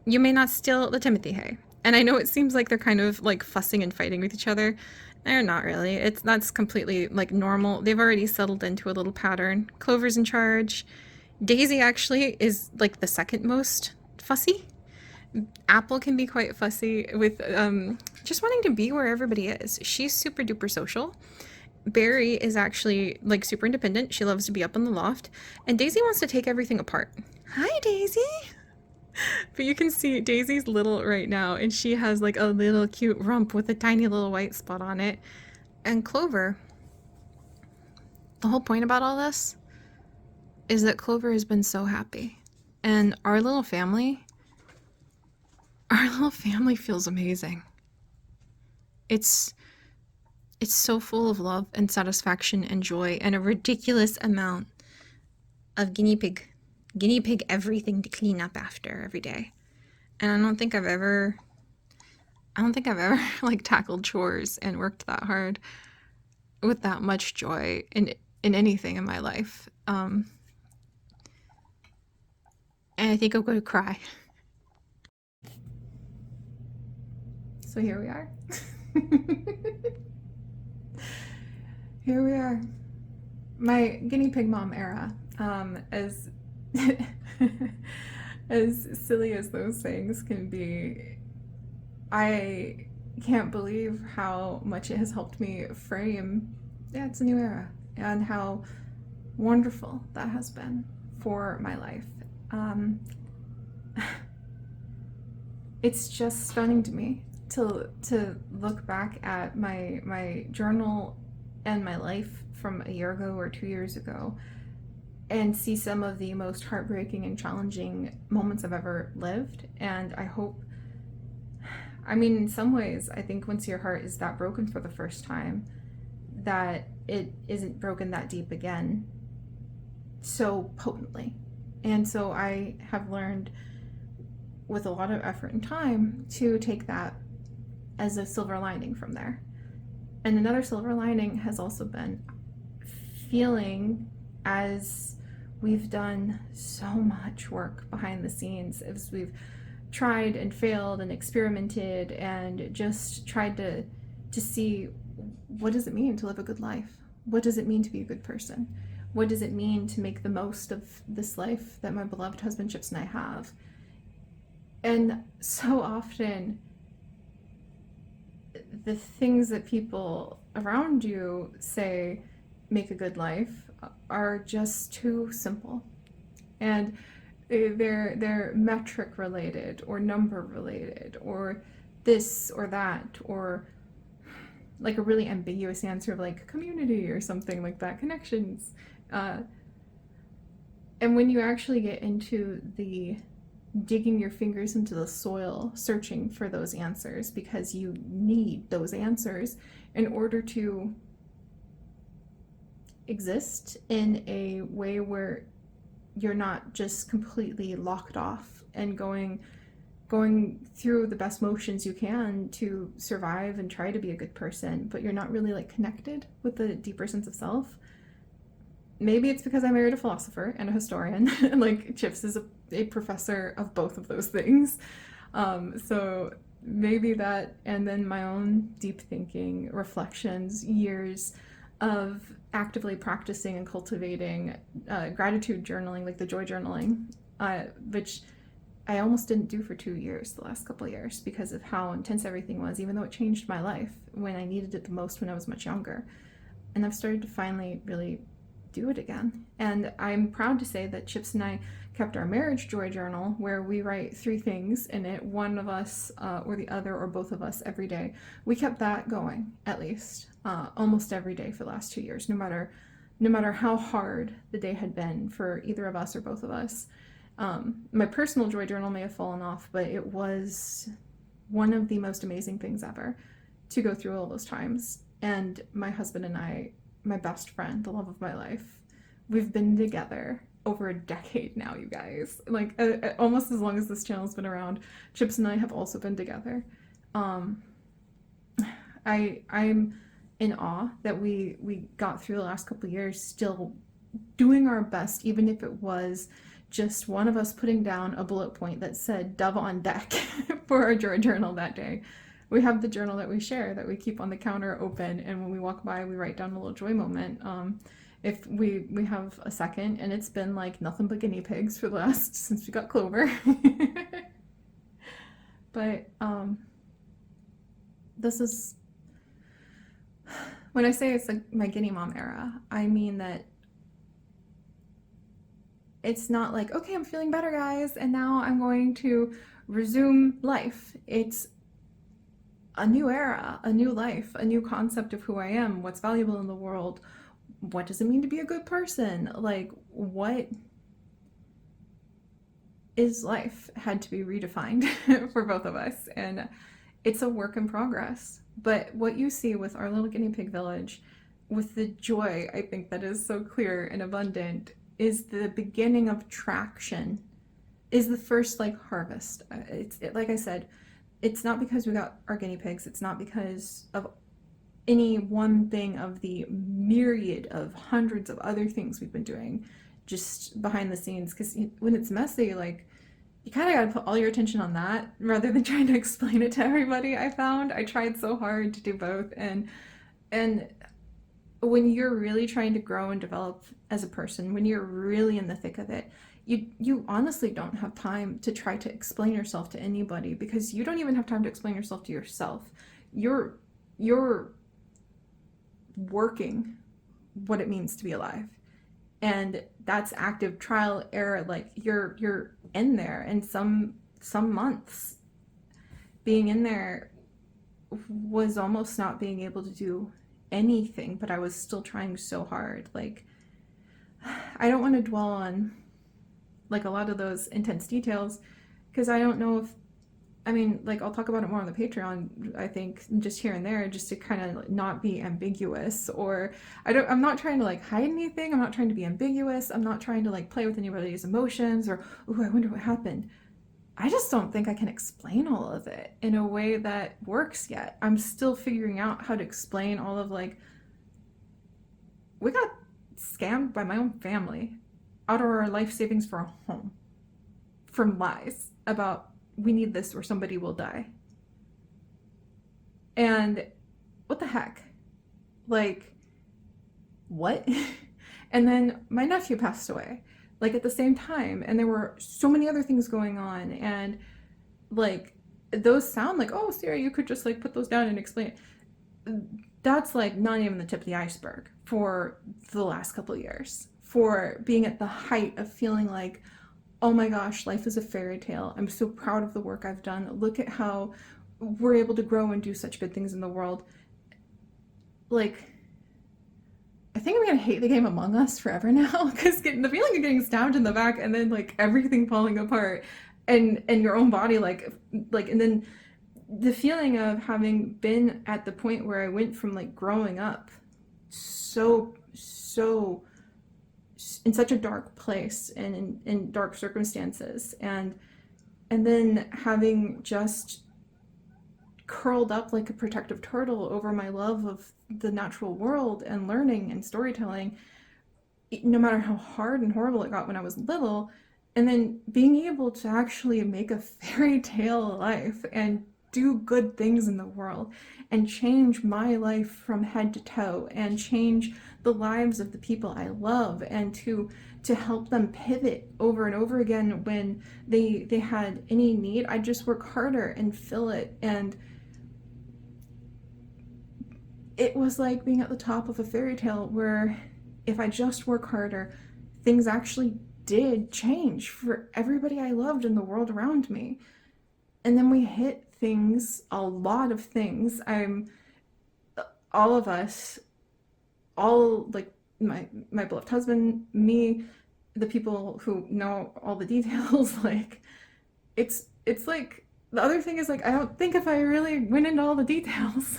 you may not steal the Timothy hay. And I know it seems like they're kind of like fussing and fighting with each other. They're not really. That's completely like normal. They've already settled into a little pattern. Clover's in charge. Daisy actually is like the second most fussy. Apple can be quite fussy with just wanting to be where everybody is. She's super duper social. Barry is actually like super independent. She loves to be up in the loft, and Daisy wants to take everything apart. Hi, Daisy. But you can see Daisy's little right now, and she has like a little cute rump with a tiny little white spot on it. And Clover, the whole point about all this is that Clover has been so happy. And our little family feels amazing. It's it's so full of love and satisfaction and joy and a ridiculous amount of guinea pig everything to clean up after every day. And I don't think I've ever like tackled chores and worked that hard with that much joy in anything in my life. And I think I'm going to cry. So here we are. Here we are. My guinea pig mom era, as as silly as those things can be, I can't believe how much it has helped me frame, yeah, it's a new era, and how wonderful that has been for my life. Um, it's just stunning to me to look back at my journal and my life from a year ago or 2 years ago and see some of the most heartbreaking and challenging moments I've ever lived. And I mean, in some ways, I think once your heart is that broken for the first time, that it isn't broken that deep again so potently. And so I have learned with a lot of effort and time to take that as a silver lining from there. And another silver lining has also been feeling, as we've done so much work behind the scenes, as we've tried and failed and experimented and just tried to see, what does it mean to live a good life? What does it mean to be a good person? What does it mean to make the most of this life that my beloved husband Chips and I have? And so often the things that people around you say make a good life are just too simple, and they're metric related or number related or this or that, or like a really ambiguous answer of like community or something like that, connections. And when you actually get into the digging your fingers into the soil, searching for those answers, because you need those answers in order to exist in a way where you're not just completely locked off and going through the best motions you can to survive and try to be a good person, but you're not really like connected with the deeper sense of self. Maybe it's because I married a philosopher and a historian, and like Chips is a professor of both of those things. So maybe that, and then my own deep thinking, reflections, years of actively practicing and cultivating gratitude journaling, like the joy journaling, which I almost didn't do for 2 years, the last couple of years, because of how intense everything was, even though it changed my life when I needed it the most when I was much younger. And I've started to finally really do it again. And I'm proud to say that Chips and I kept our marriage joy journal, where we write 3 things in it, one of us or the other or both of us every day. We kept that going at least almost every day for the last 2 years, no matter how hard the day had been for either of us or both of us. My personal joy journal may have fallen off, but it was one of the most amazing things ever to go through all those times. And my husband and I, my best friend, the love of my life, we've been together over a decade now, you guys. Like almost as long as this channel's been around, Chips and I have also been together. I'm in awe that we got through the last couple of years still doing our best, even if it was just one of us putting down a bullet point that said "Dove on deck" for our joy journal that day. We have the journal that we share, that we keep on the counter open, and when we walk by, we write down a little joy moment. If we have a second, and it's been like nothing but guinea pigs for the last, since we got Clover. But this is When I say it's like my Guinea mom era, I mean that it's not like, okay, I'm feeling better, guys, and now I'm going to resume life. It's a new era, a new life, a new concept of who I am, what's valuable in the world, what does it mean to be a good person? Like, what is life had to be redefined for both of us. And it's a work in progress. But what you see with our little guinea pig village, with the joy, I think, that is so clear and abundant, is the beginning of traction, is the first like harvest. Like I said, it's not because we got our guinea pigs, it's not because of any one thing of the myriad of hundreds of other things we've been doing just behind the scenes. Because when it's messy, like, you kind of got to put all your attention on that rather than trying to explain it to everybody. I tried so hard to do both, and when you're really trying to grow and develop as a person, when you're really in the thick of it, you honestly don't have time to try to explain yourself to anybody, because you don't even have time to explain yourself to yourself. You're working what it means to be alive, and that's active trial error. Like, you're in there, and some months being in there was almost not being able to do anything, but I was still trying so hard. Like, I don't want to dwell on like a lot of those intense details, because I don't know if, I mean, like, I'll talk about it more on the Patreon, I think, just here and there, just to kind of not be ambiguous. Or I'm not trying to like hide anything. I'm not trying to be ambiguous. I'm not trying to like play with anybody's emotions or, oh, I wonder what happened. I just don't think I can explain all of it in a way that works yet. I'm still figuring out how to explain all of, like, we got scammed by my own family out of our life savings for a home from lies about we need this or somebody will die. And what the heck? Like, what? And then my nephew passed away, like, at the same time, and there were so many other things going on, and like, those sound like, oh, Sarah, you could just like put those down and explain it. That's like not even the tip of the iceberg for the last couple of years, for being at the height of feeling like, oh my gosh, life is a fairy tale. I'm so proud of the work I've done. Look at how we're able to grow and do such good things in the world. Like, I think I'm gonna hate the game Among Us forever now, because the feeling of getting stabbed in the back and then like everything falling apart, and your own body like, and then the feeling of having been at the point where I went from like growing up so in such a dark place and in dark circumstances, and then having just curled up like a protective turtle over my love of the natural world and learning and storytelling, no matter how hard and horrible it got when I was little, and then being able to actually make a fairy tale life and do good things in the world and change my life from head to toe and change the lives of the people I love, and to help them pivot over and over again when they had any need. I just work harder and fill it, and it was like being at the top of a fairy tale where if I just work harder, things actually did change for everybody I loved in the world around me. And then we hit things, a lot of things. All of us, all, like, my beloved husband, me, the people who know all the details, like, it's like, the other thing is, like, I don't think if I really went into all the details,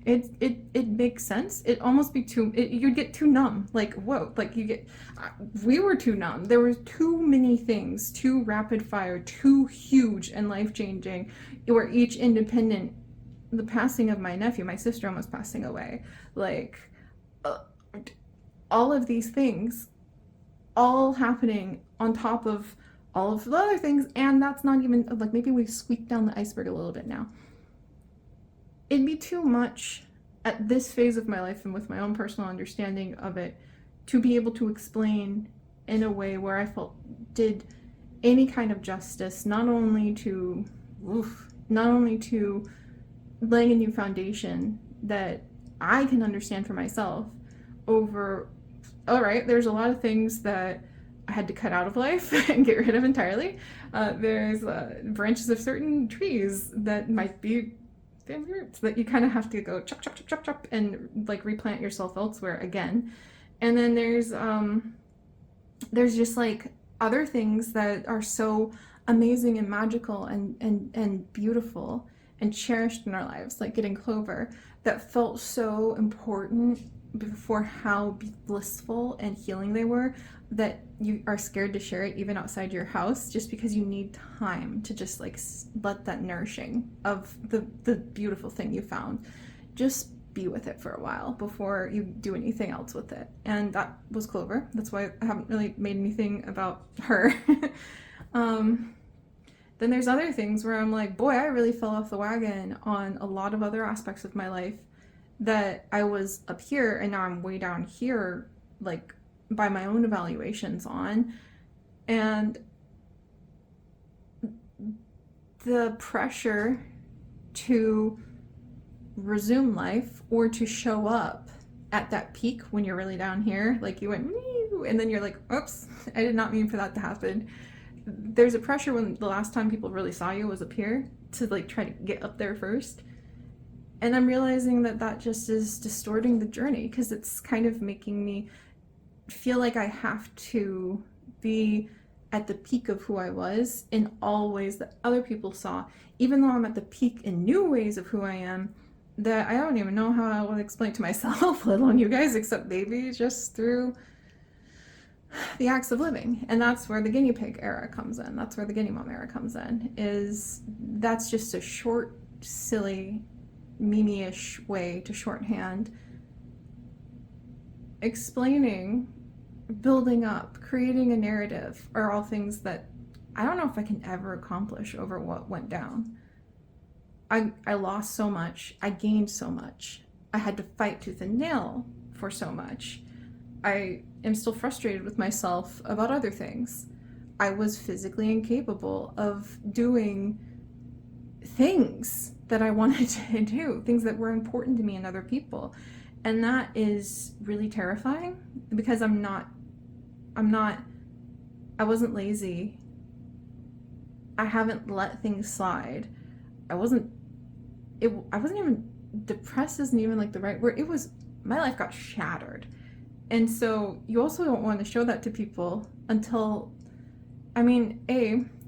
it makes sense. It almost be too, you'd get too numb. Like, whoa, like, we were too numb. There were too many things, too rapid fire, too huge and life-changing, or each independent. The passing of my nephew, my sister almost passing away, like, all of these things all happening on top of all of the other things, and that's not even, like, maybe we squeaked down the iceberg a little bit now. It'd be too much at this phase of my life and with my own personal understanding of it to be able to explain in a way where I felt did any kind of justice, not only to laying a new foundation that I can understand for myself over, all right, there's a lot of things that I had to cut out of life and get rid of entirely. There's branches of certain trees that might be family roots that you kind of have to go chop, chop, chop, chop, chop, and like replant yourself elsewhere again. And then there's just like other things that are so amazing and magical and beautiful and cherished in our lives, like getting clover, that felt so important for how blissful and healing they were, that you are scared to share it even outside your house, just because you need time to just like let that nourishing of the beautiful thing you found just be with it for a while before you do anything else with it. And that was clover. That's why I haven't really made anything about her. Then there's other things where I'm like, boy, I really fell off the wagon on a lot of other aspects of my life, that I was up here and now I'm way down here, like by my own evaluations on. And the pressure to resume life or to show up at that peak when you're really down here, like you went and then you're like, oops, I did not mean for that to happen. There's a pressure when the last time people really saw you was up here to like try to get up there first. And I'm realizing that that just is distorting the journey, because it's kind of making me feel like I have to be at the peak of who I was in all ways that other people saw, even though I'm at the peak in new ways of who I am that I don't even know how I will explain to myself, let alone you guys, except maybe just through the acts of living. And that's where the guinea pig era comes in. That's where the guinea mom era comes in. Is that's just a short, silly, meme-ish way to shorthand explaining, building up, creating a narrative are all things that I don't know if I can ever accomplish over what went down. I lost so much. I gained so much. I had to fight tooth and nail for so much. I am still frustrated with myself about other things. I was physically incapable of doing things that I wanted to do, things that were important to me and other people. And that is really terrifying, because I wasn't lazy. I haven't let things slide. I wasn't even, depressed isn't even like the right word. It was, my life got shattered. And so you also don't want to show that to people until, I mean,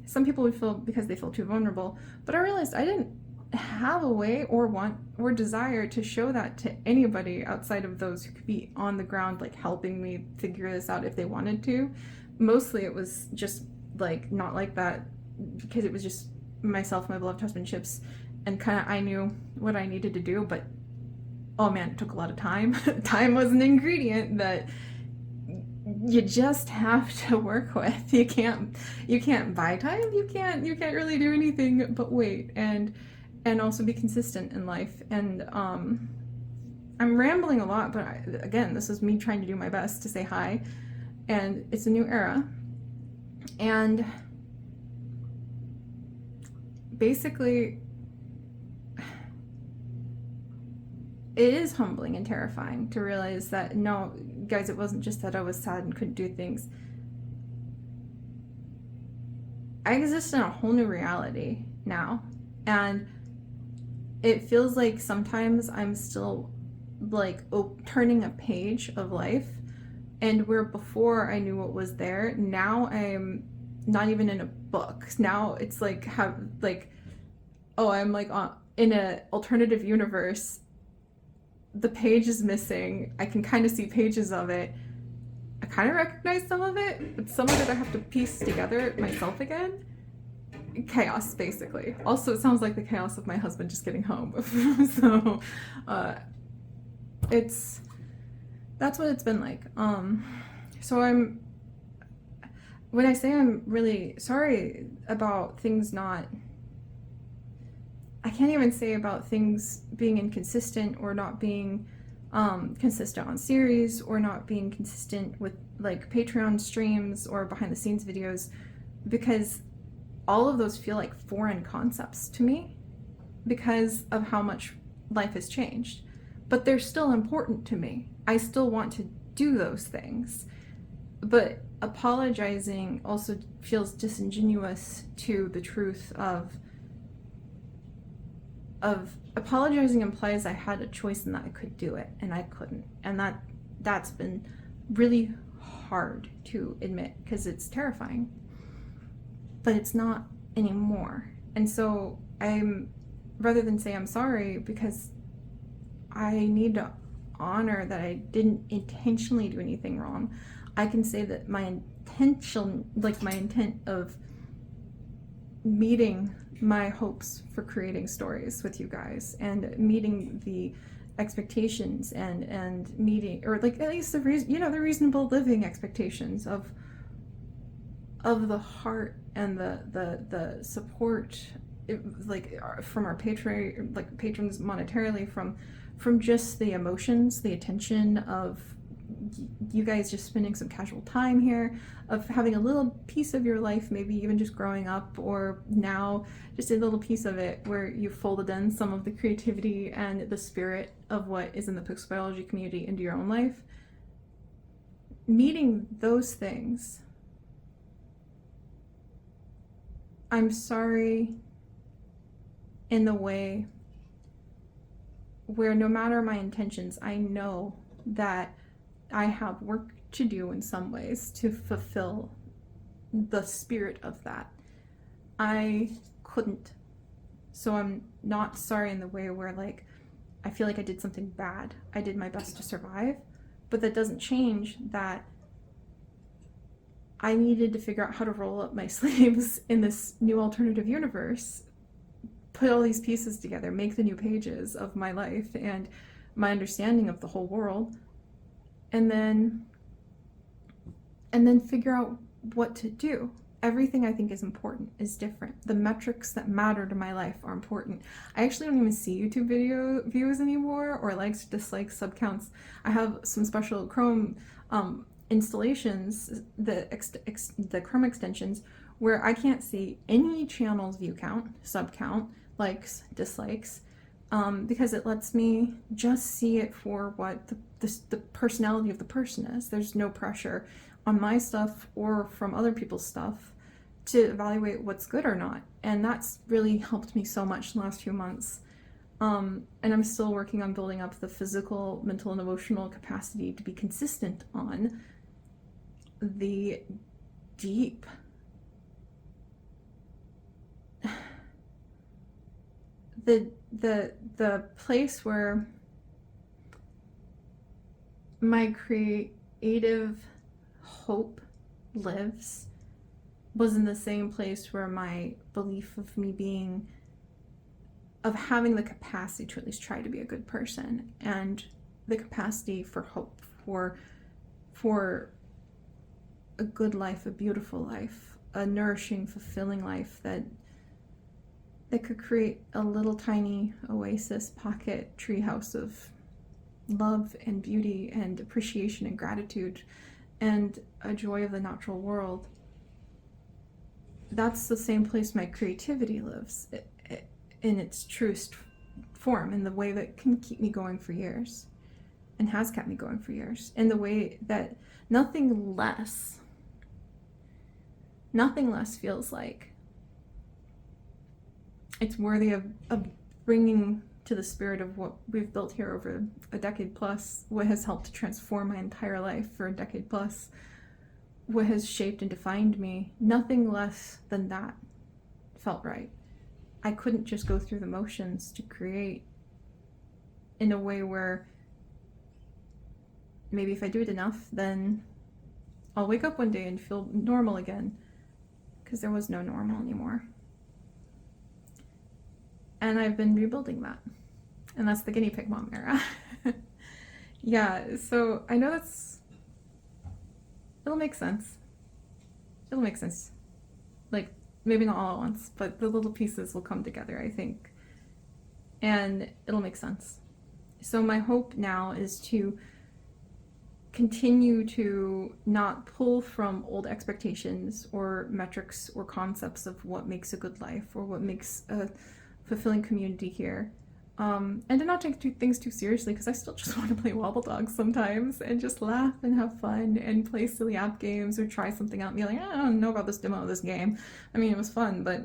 some people would feel because they feel too vulnerable, but I realized I didn't have a way or want or desire to show that to anybody outside of those who could be on the ground, like helping me figure this out if they wanted to. Mostly it was just like not like that, because it was just myself, my beloved husband, Chips, and kind of I knew what I needed to do, but oh man, it took a lot of time. Time was an ingredient that you just have to work with. You can't buy time. You can't really do anything but wait and also be consistent in life. And I'm rambling a lot, but again, this is me trying to do my best to say hi. And it's a new era. And basically, it is humbling and terrifying to realize that, no, guys, it wasn't just that I was sad and couldn't do things. I exist in a whole new reality now. And it feels like sometimes I'm still like turning a page of life. And where before I knew what was there, now I'm not even in a book. Now it's like, I'm like in an alternative universe. The page is missing. I can kind of see pages of it. I kind of recognize some of it, but some of it I have to piece together myself again. Chaos, basically. Also, it sounds like the chaos of my husband just getting home. So, that's what it's been like. So when I say I'm really sorry about things I can't even say about things being inconsistent or not being consistent on series, or not being consistent with like Patreon streams or behind the scenes videos, because all of those feel like foreign concepts to me because of how much life has changed. but they're still important to me. I still want to do those things. But apologizing also feels disingenuous to the truth of apologizing implies I had a choice and that I could do it, and I couldn't. And that's been really hard to admit because it's terrifying. But it's not anymore. And so rather than say I'm sorry, because I need to honor that I didn't intentionally do anything wrong, I can say that my intention, like my intent of meeting my hopes for creating stories with you guys and meeting the expectations and meeting, or like at least the reasonable living expectations of the heart and the support, like from our patrons monetarily, from just the emotions, the attention of you guys just spending some casual time here, of having a little piece of your life, maybe even just growing up, or now just a little piece of it where you folded in some of the creativity and the spirit of what is in the pixel biology community into your own life. Meeting those things, I'm sorry in the way where no matter my intentions, I know that I have work to do in some ways to fulfill the spirit of that. I couldn't. So I'm not sorry in the way where like I feel like I did something bad. I did my best to survive, but that doesn't change that I needed to figure out how to roll up my sleeves in this new alternative universe, put all these pieces together, make the new pages of my life and my understanding of the whole world, and then figure out what to do. Everything I think is important is different. The metrics that matter to my life are important. I actually don't even see YouTube video views anymore, or likes, dislikes, subcounts. I have some special Chrome installations, the Chrome extensions, where I can't see any channel's view count, sub count, likes, dislikes, because it lets me just see it for what the personality of the person is. There's no pressure on my stuff or from other people's stuff to evaluate what's good or not. And that's really helped me so much in the last few months. And I'm still working on building up the physical, mental, and emotional capacity to be consistent on the deep the place where my creative hope lives was in the same place where my belief of having the capacity to at least try to be a good person, and the capacity for hope for a good life, a beautiful life, a nourishing, fulfilling life that could create a little tiny oasis pocket treehouse of love and beauty and appreciation and gratitude and a joy of the natural world. That's the same place my creativity lives in its truest form, in the way that can keep me going for years and has kept me going for years, in the way that nothing less feels like it's worthy of bringing to the spirit of what we've built here over a decade plus, what has helped to transform my entire life for a decade plus, what has shaped and defined me. Nothing less than that felt right. I couldn't just go through the motions to create in a way where maybe if I do it enough, then I'll wake up one day and feel normal again, because there was no normal anymore. And I've been rebuilding that. And that's the guinea pig mom era. Yeah, so I know it'll make sense. It'll make sense. Like, maybe not all at once, but the little pieces will come together, I think. And it'll make sense. So my hope now is to continue to not pull from old expectations or metrics or concepts of what makes a good life or what makes a fulfilling community here, And to not take things too seriously, because I still just want to play Wobble Dogs sometimes and just laugh and have fun and play silly app games or try something out and be like, I don't know about this demo of this game. I mean, it was fun, but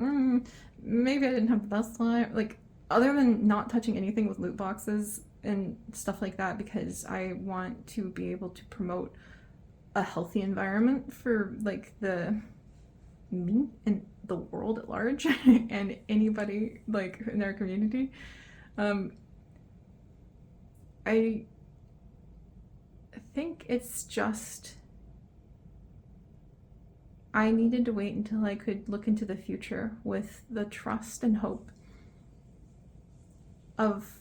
maybe I didn't have the best time. Like, other than not touching anything with loot boxes and stuff like that, because I want to be able to promote a healthy environment for like me and the world at large and anybody like in our community. I think it's just I needed to wait until I could look into the future with the trust and hope of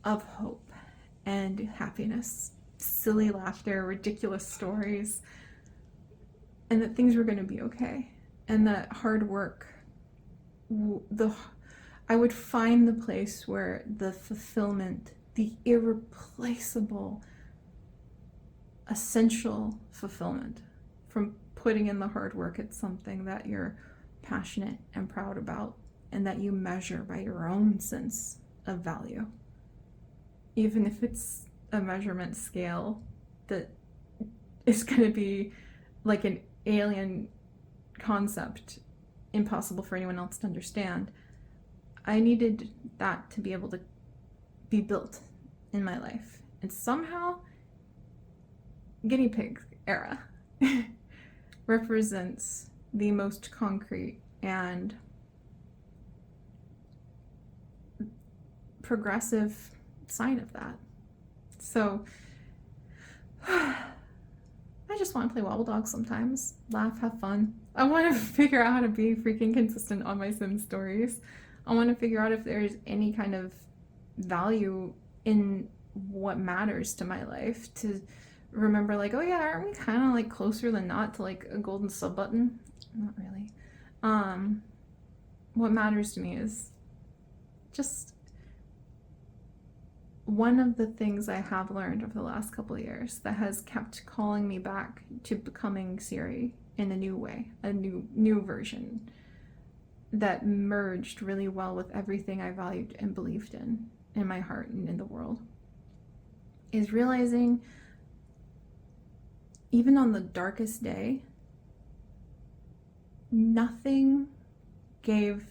hope and happiness, silly laughter, ridiculous stories, and that things were going to be okay, and that hard work, I would find the place where the fulfillment, the irreplaceable, essential fulfillment from putting in the hard work at something that you're passionate and proud about and that you measure by your own sense of value. Even if it's a measurement scale that is going to be like an alien concept, impossible for anyone else to understand. I needed that to be able to be built in my life. And somehow, guinea pig era represents the most concrete and progressive sign of that. So I just want to play Wobble Dogs sometimes, laugh, have fun. I want to figure out how to be freaking consistent on my Sims stories. I want to figure out if there's any kind of value in what matters to my life, to remember like, oh yeah, aren't we kind of like closer than not to like a golden sub button? Not really. What matters to me is just one of the things I have learned over the last couple of years that has kept calling me back to becoming Siri in a new way, a new version that merged really well with everything I valued and believed in my heart and in the world, is realizing even on the darkest day, nothing gave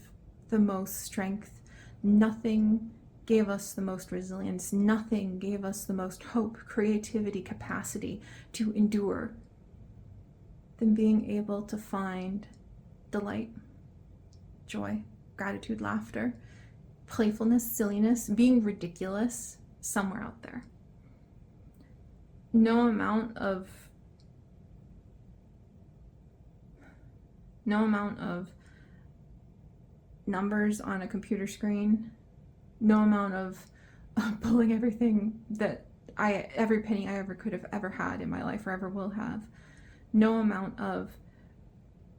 the most strength, nothing gave us the most resilience, nothing gave us the most hope, creativity, capacity to endure than being able to find delight, joy, gratitude, laughter, playfulness, silliness, being ridiculous somewhere out there. No amount of numbers on a computer screen, no amount of pulling everything that every penny I ever could have ever had in my life or ever will have, no amount of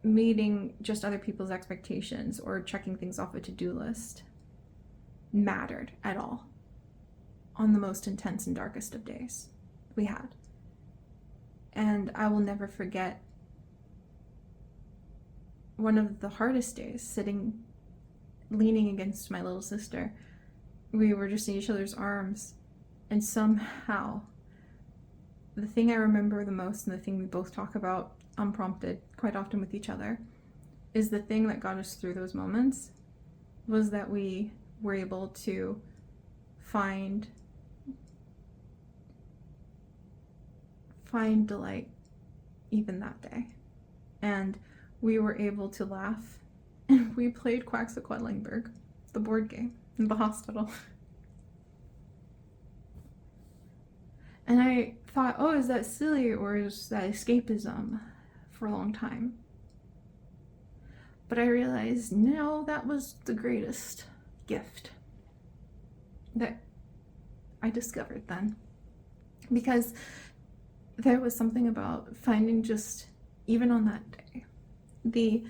meeting just other people's expectations or checking things off a to-do list mattered at all on the most intense and darkest of days we had. And I will never forget one of the hardest days, leaning against my little sister. We were just in each other's arms, and somehow the thing I remember the most, and the thing we both talk about unprompted quite often with each other, is the thing that got us through those moments was that we were able to find delight even that day. And we were able to laugh, and we played Quacks at Quedlingberg, the board game, in the hospital. And I thought, oh, is that silly or is that escapism, for a long time? But I realized, no, that was the greatest gift that I discovered then. Because there was something about finding, just even on that day, the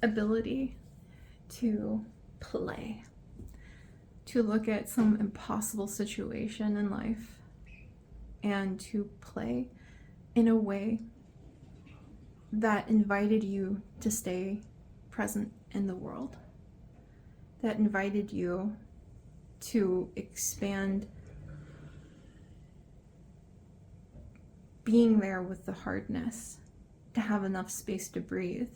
ability to play, to look at some impossible situation in life and to play in a way that invited you to stay present in the world that invited you to expand being there with the hardness, to have enough space to breathe,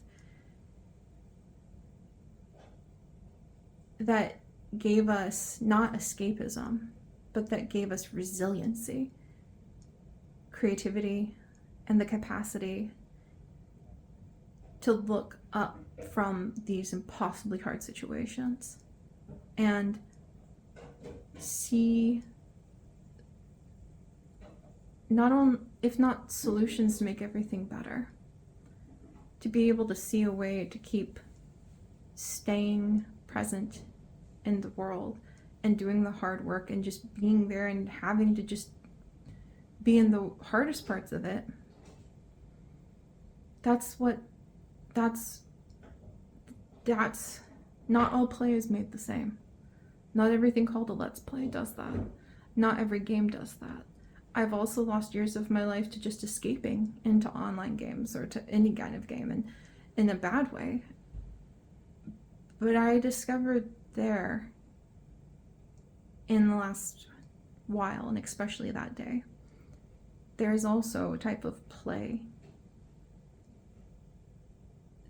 that gave us not escapism, but that gave us resiliency, creativity, and the capacity to look up from these impossibly hard situations and see not only, if not solutions to make everything better, to be able to see a way to keep staying present in the world and doing the hard work and just being there and having to just be in the hardest parts of it. That's not all play is made the same. Not everything called a let's play does that. Not every game does that. I've also lost years of my life to just escaping into online games or to any kind of game, and in a bad way. But I discovered there in the last while, and especially that day, there is also a type of play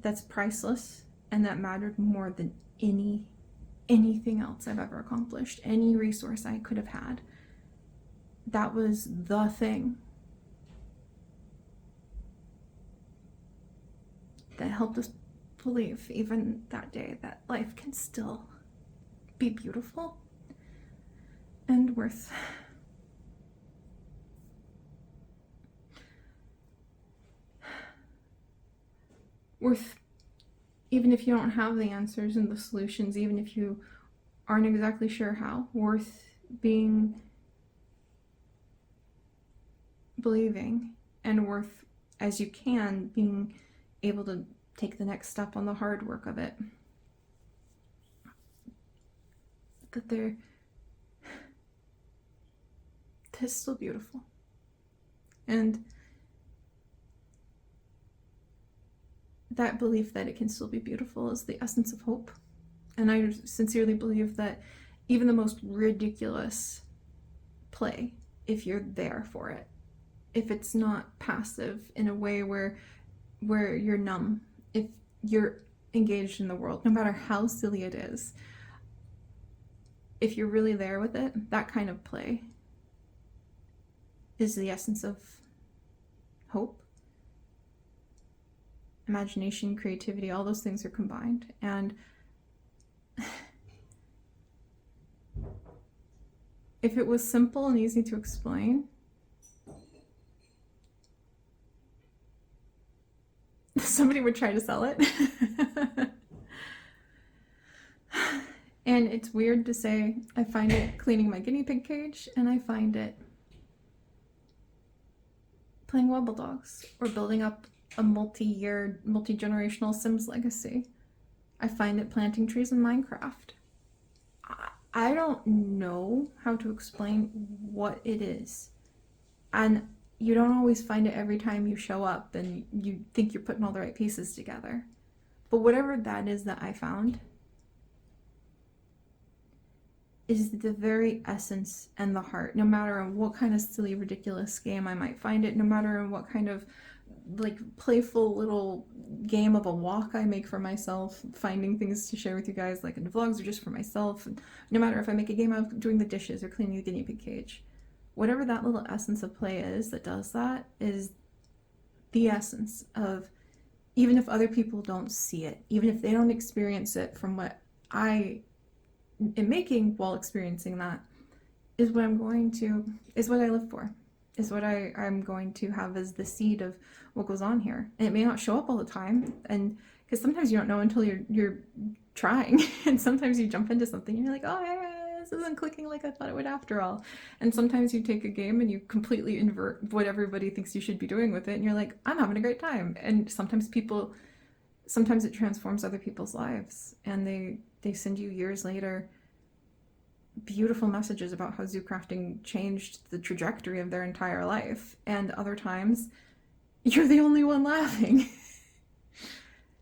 that's priceless and that mattered more than anything else I've ever accomplished, any resource I could have had. That was the thing that helped us believe, even that day, that life can still be beautiful and worth even if you don't have the answers and the solutions, even if you aren't exactly sure how, worth being believing, and worth, as you can, being able to take the next step on the hard work of it. That it's still beautiful. And that belief that it can still be beautiful is the essence of hope. And I sincerely believe that even the most ridiculous play, if you're there for it, if it's not passive in a way where you're numb, if you're engaged in the world, no matter how silly it is, if you're really there with it, that kind of play is the essence of hope. Imagination, creativity, all those things are combined. And if it was simple and easy to explain, somebody would try to sell it. And it's weird to say, I find it cleaning my guinea pig cage, and I find it playing Wobble Dogs or building up a multi-year, multi-generational Sims legacy. I find it planting trees in Minecraft. I don't know how to explain what it is. And you don't always find it every time you show up and you think you're putting all the right pieces together. But whatever that is that I found is the very essence and the heart, no matter in what kind of silly, ridiculous game I might find it, no matter in what kind of like playful little game of a walk I make for myself, finding things to share with you guys, like in the vlogs or just for myself. And no matter if I make a game of doing the dishes or cleaning the guinea pig cage, whatever that little essence of play is that does that is the essence of, even if other people don't see it, even if they don't experience it from what I am making while experiencing that, is what I live for, is what I'm going to have as the seed of what goes on here. And it may not show up all the time, and because sometimes you don't know until you're trying, and sometimes you jump into something and you're like, oh yeah, this isn't clicking like I thought it would after all. And sometimes you take a game and you completely invert what everybody thinks you should be doing with it, and you're like, I'm having a great time. And sometimes it transforms other people's lives, and they send you years later beautiful messages about how zoo crafting changed the trajectory of their entire life. And other times you're the only one laughing.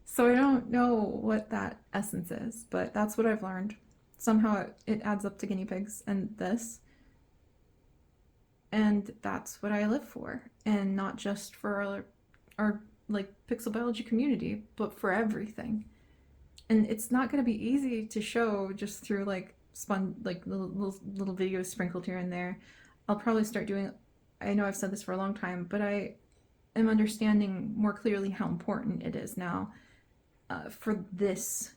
So I don't know what that essence is, but that's what I've learned. somehow it adds up to guinea pigs and this. And that's what I live for. And not just for our like pixel biology community, but for everything. And it's not going to be easy to show just through like little videos sprinkled here and there. I'll probably start doing, I know I've said this for a long time, but I am understanding more clearly how important it is now for this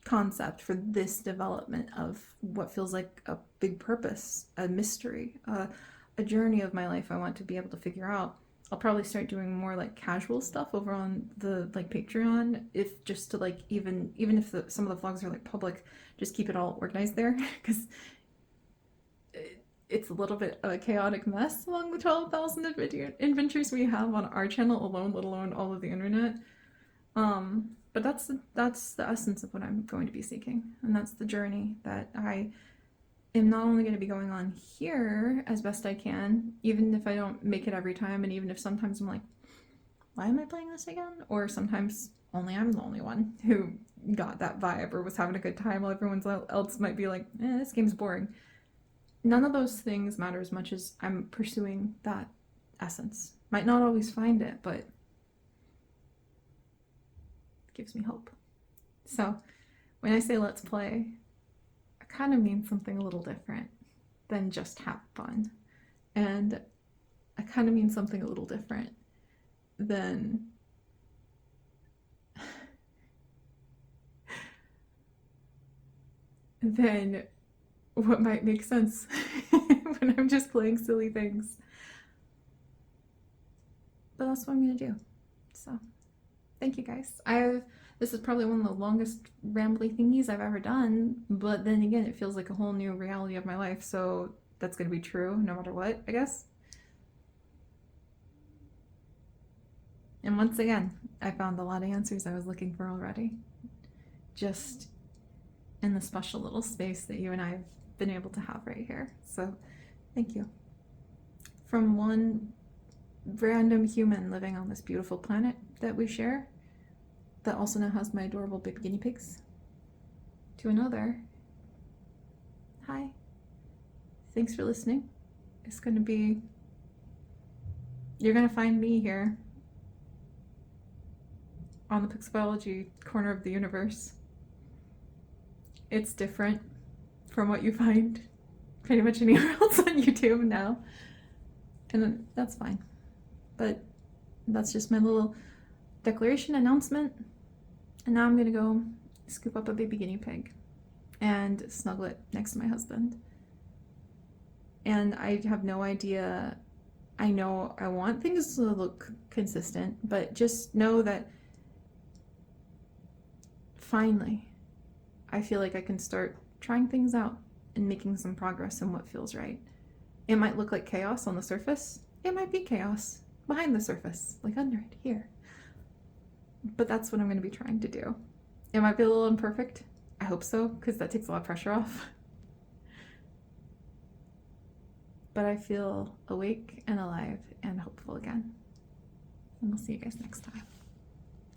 concept, for this development of what feels like a big purpose, a mystery, a journey of my life I want to be able to figure out. I'll probably start doing more like casual stuff over on the like Patreon, if just to like even if some of the vlogs are like public, just keep it all organized there, because it's a little bit of a chaotic mess among the 12,000 adventures we have on our channel alone, let alone all of the internet. But that's the essence of what I'm going to be seeking, and that's the journey that I am not only going to be going on here as best I can, even if I don't make it every time, and even if sometimes I'm like, why am I playing this again? Or sometimes only I'm the only one who got that vibe or was having a good time while everyone else might be like, this game's boring. None of those things matter as much as I'm pursuing that essence. Might not always find it, but it gives me hope. So when I say let's play, I kind of mean something a little different than just have fun. And I kind of mean something a little different than what might make sense when I'm just playing silly things. But that's what I'm gonna do. So thank you guys. This is probably one of the longest rambly thingies I've ever done, but then again, it feels like a whole new reality of my life, so that's gonna be true no matter what, I guess. And once again, I found a lot of answers I was looking for already, just in the special little space that you and I have been able to have right here. So thank you. From one random human living on this beautiful planet that we share, that also now has my adorable big guinea pigs, to another, hi, thanks for listening. It's gonna be, you're gonna find me here on the pixel biology corner of the universe. It's different from what you find pretty much anywhere else on YouTube now, and that's fine. But that's just my little declaration announcement. And now I'm gonna go scoop up a baby guinea pig and snuggle it next to my husband. And I have no idea, I know I want things to look consistent, but just know that finally I feel like I can start trying things out and making some progress in what feels right. It might look like chaos on the surface. It might be chaos behind the surface, like under it here. But that's what I'm going to be trying to do. It might be a little imperfect. I hope so, because that takes a lot of pressure off. But I feel awake and alive and hopeful again. And we'll see you guys next time.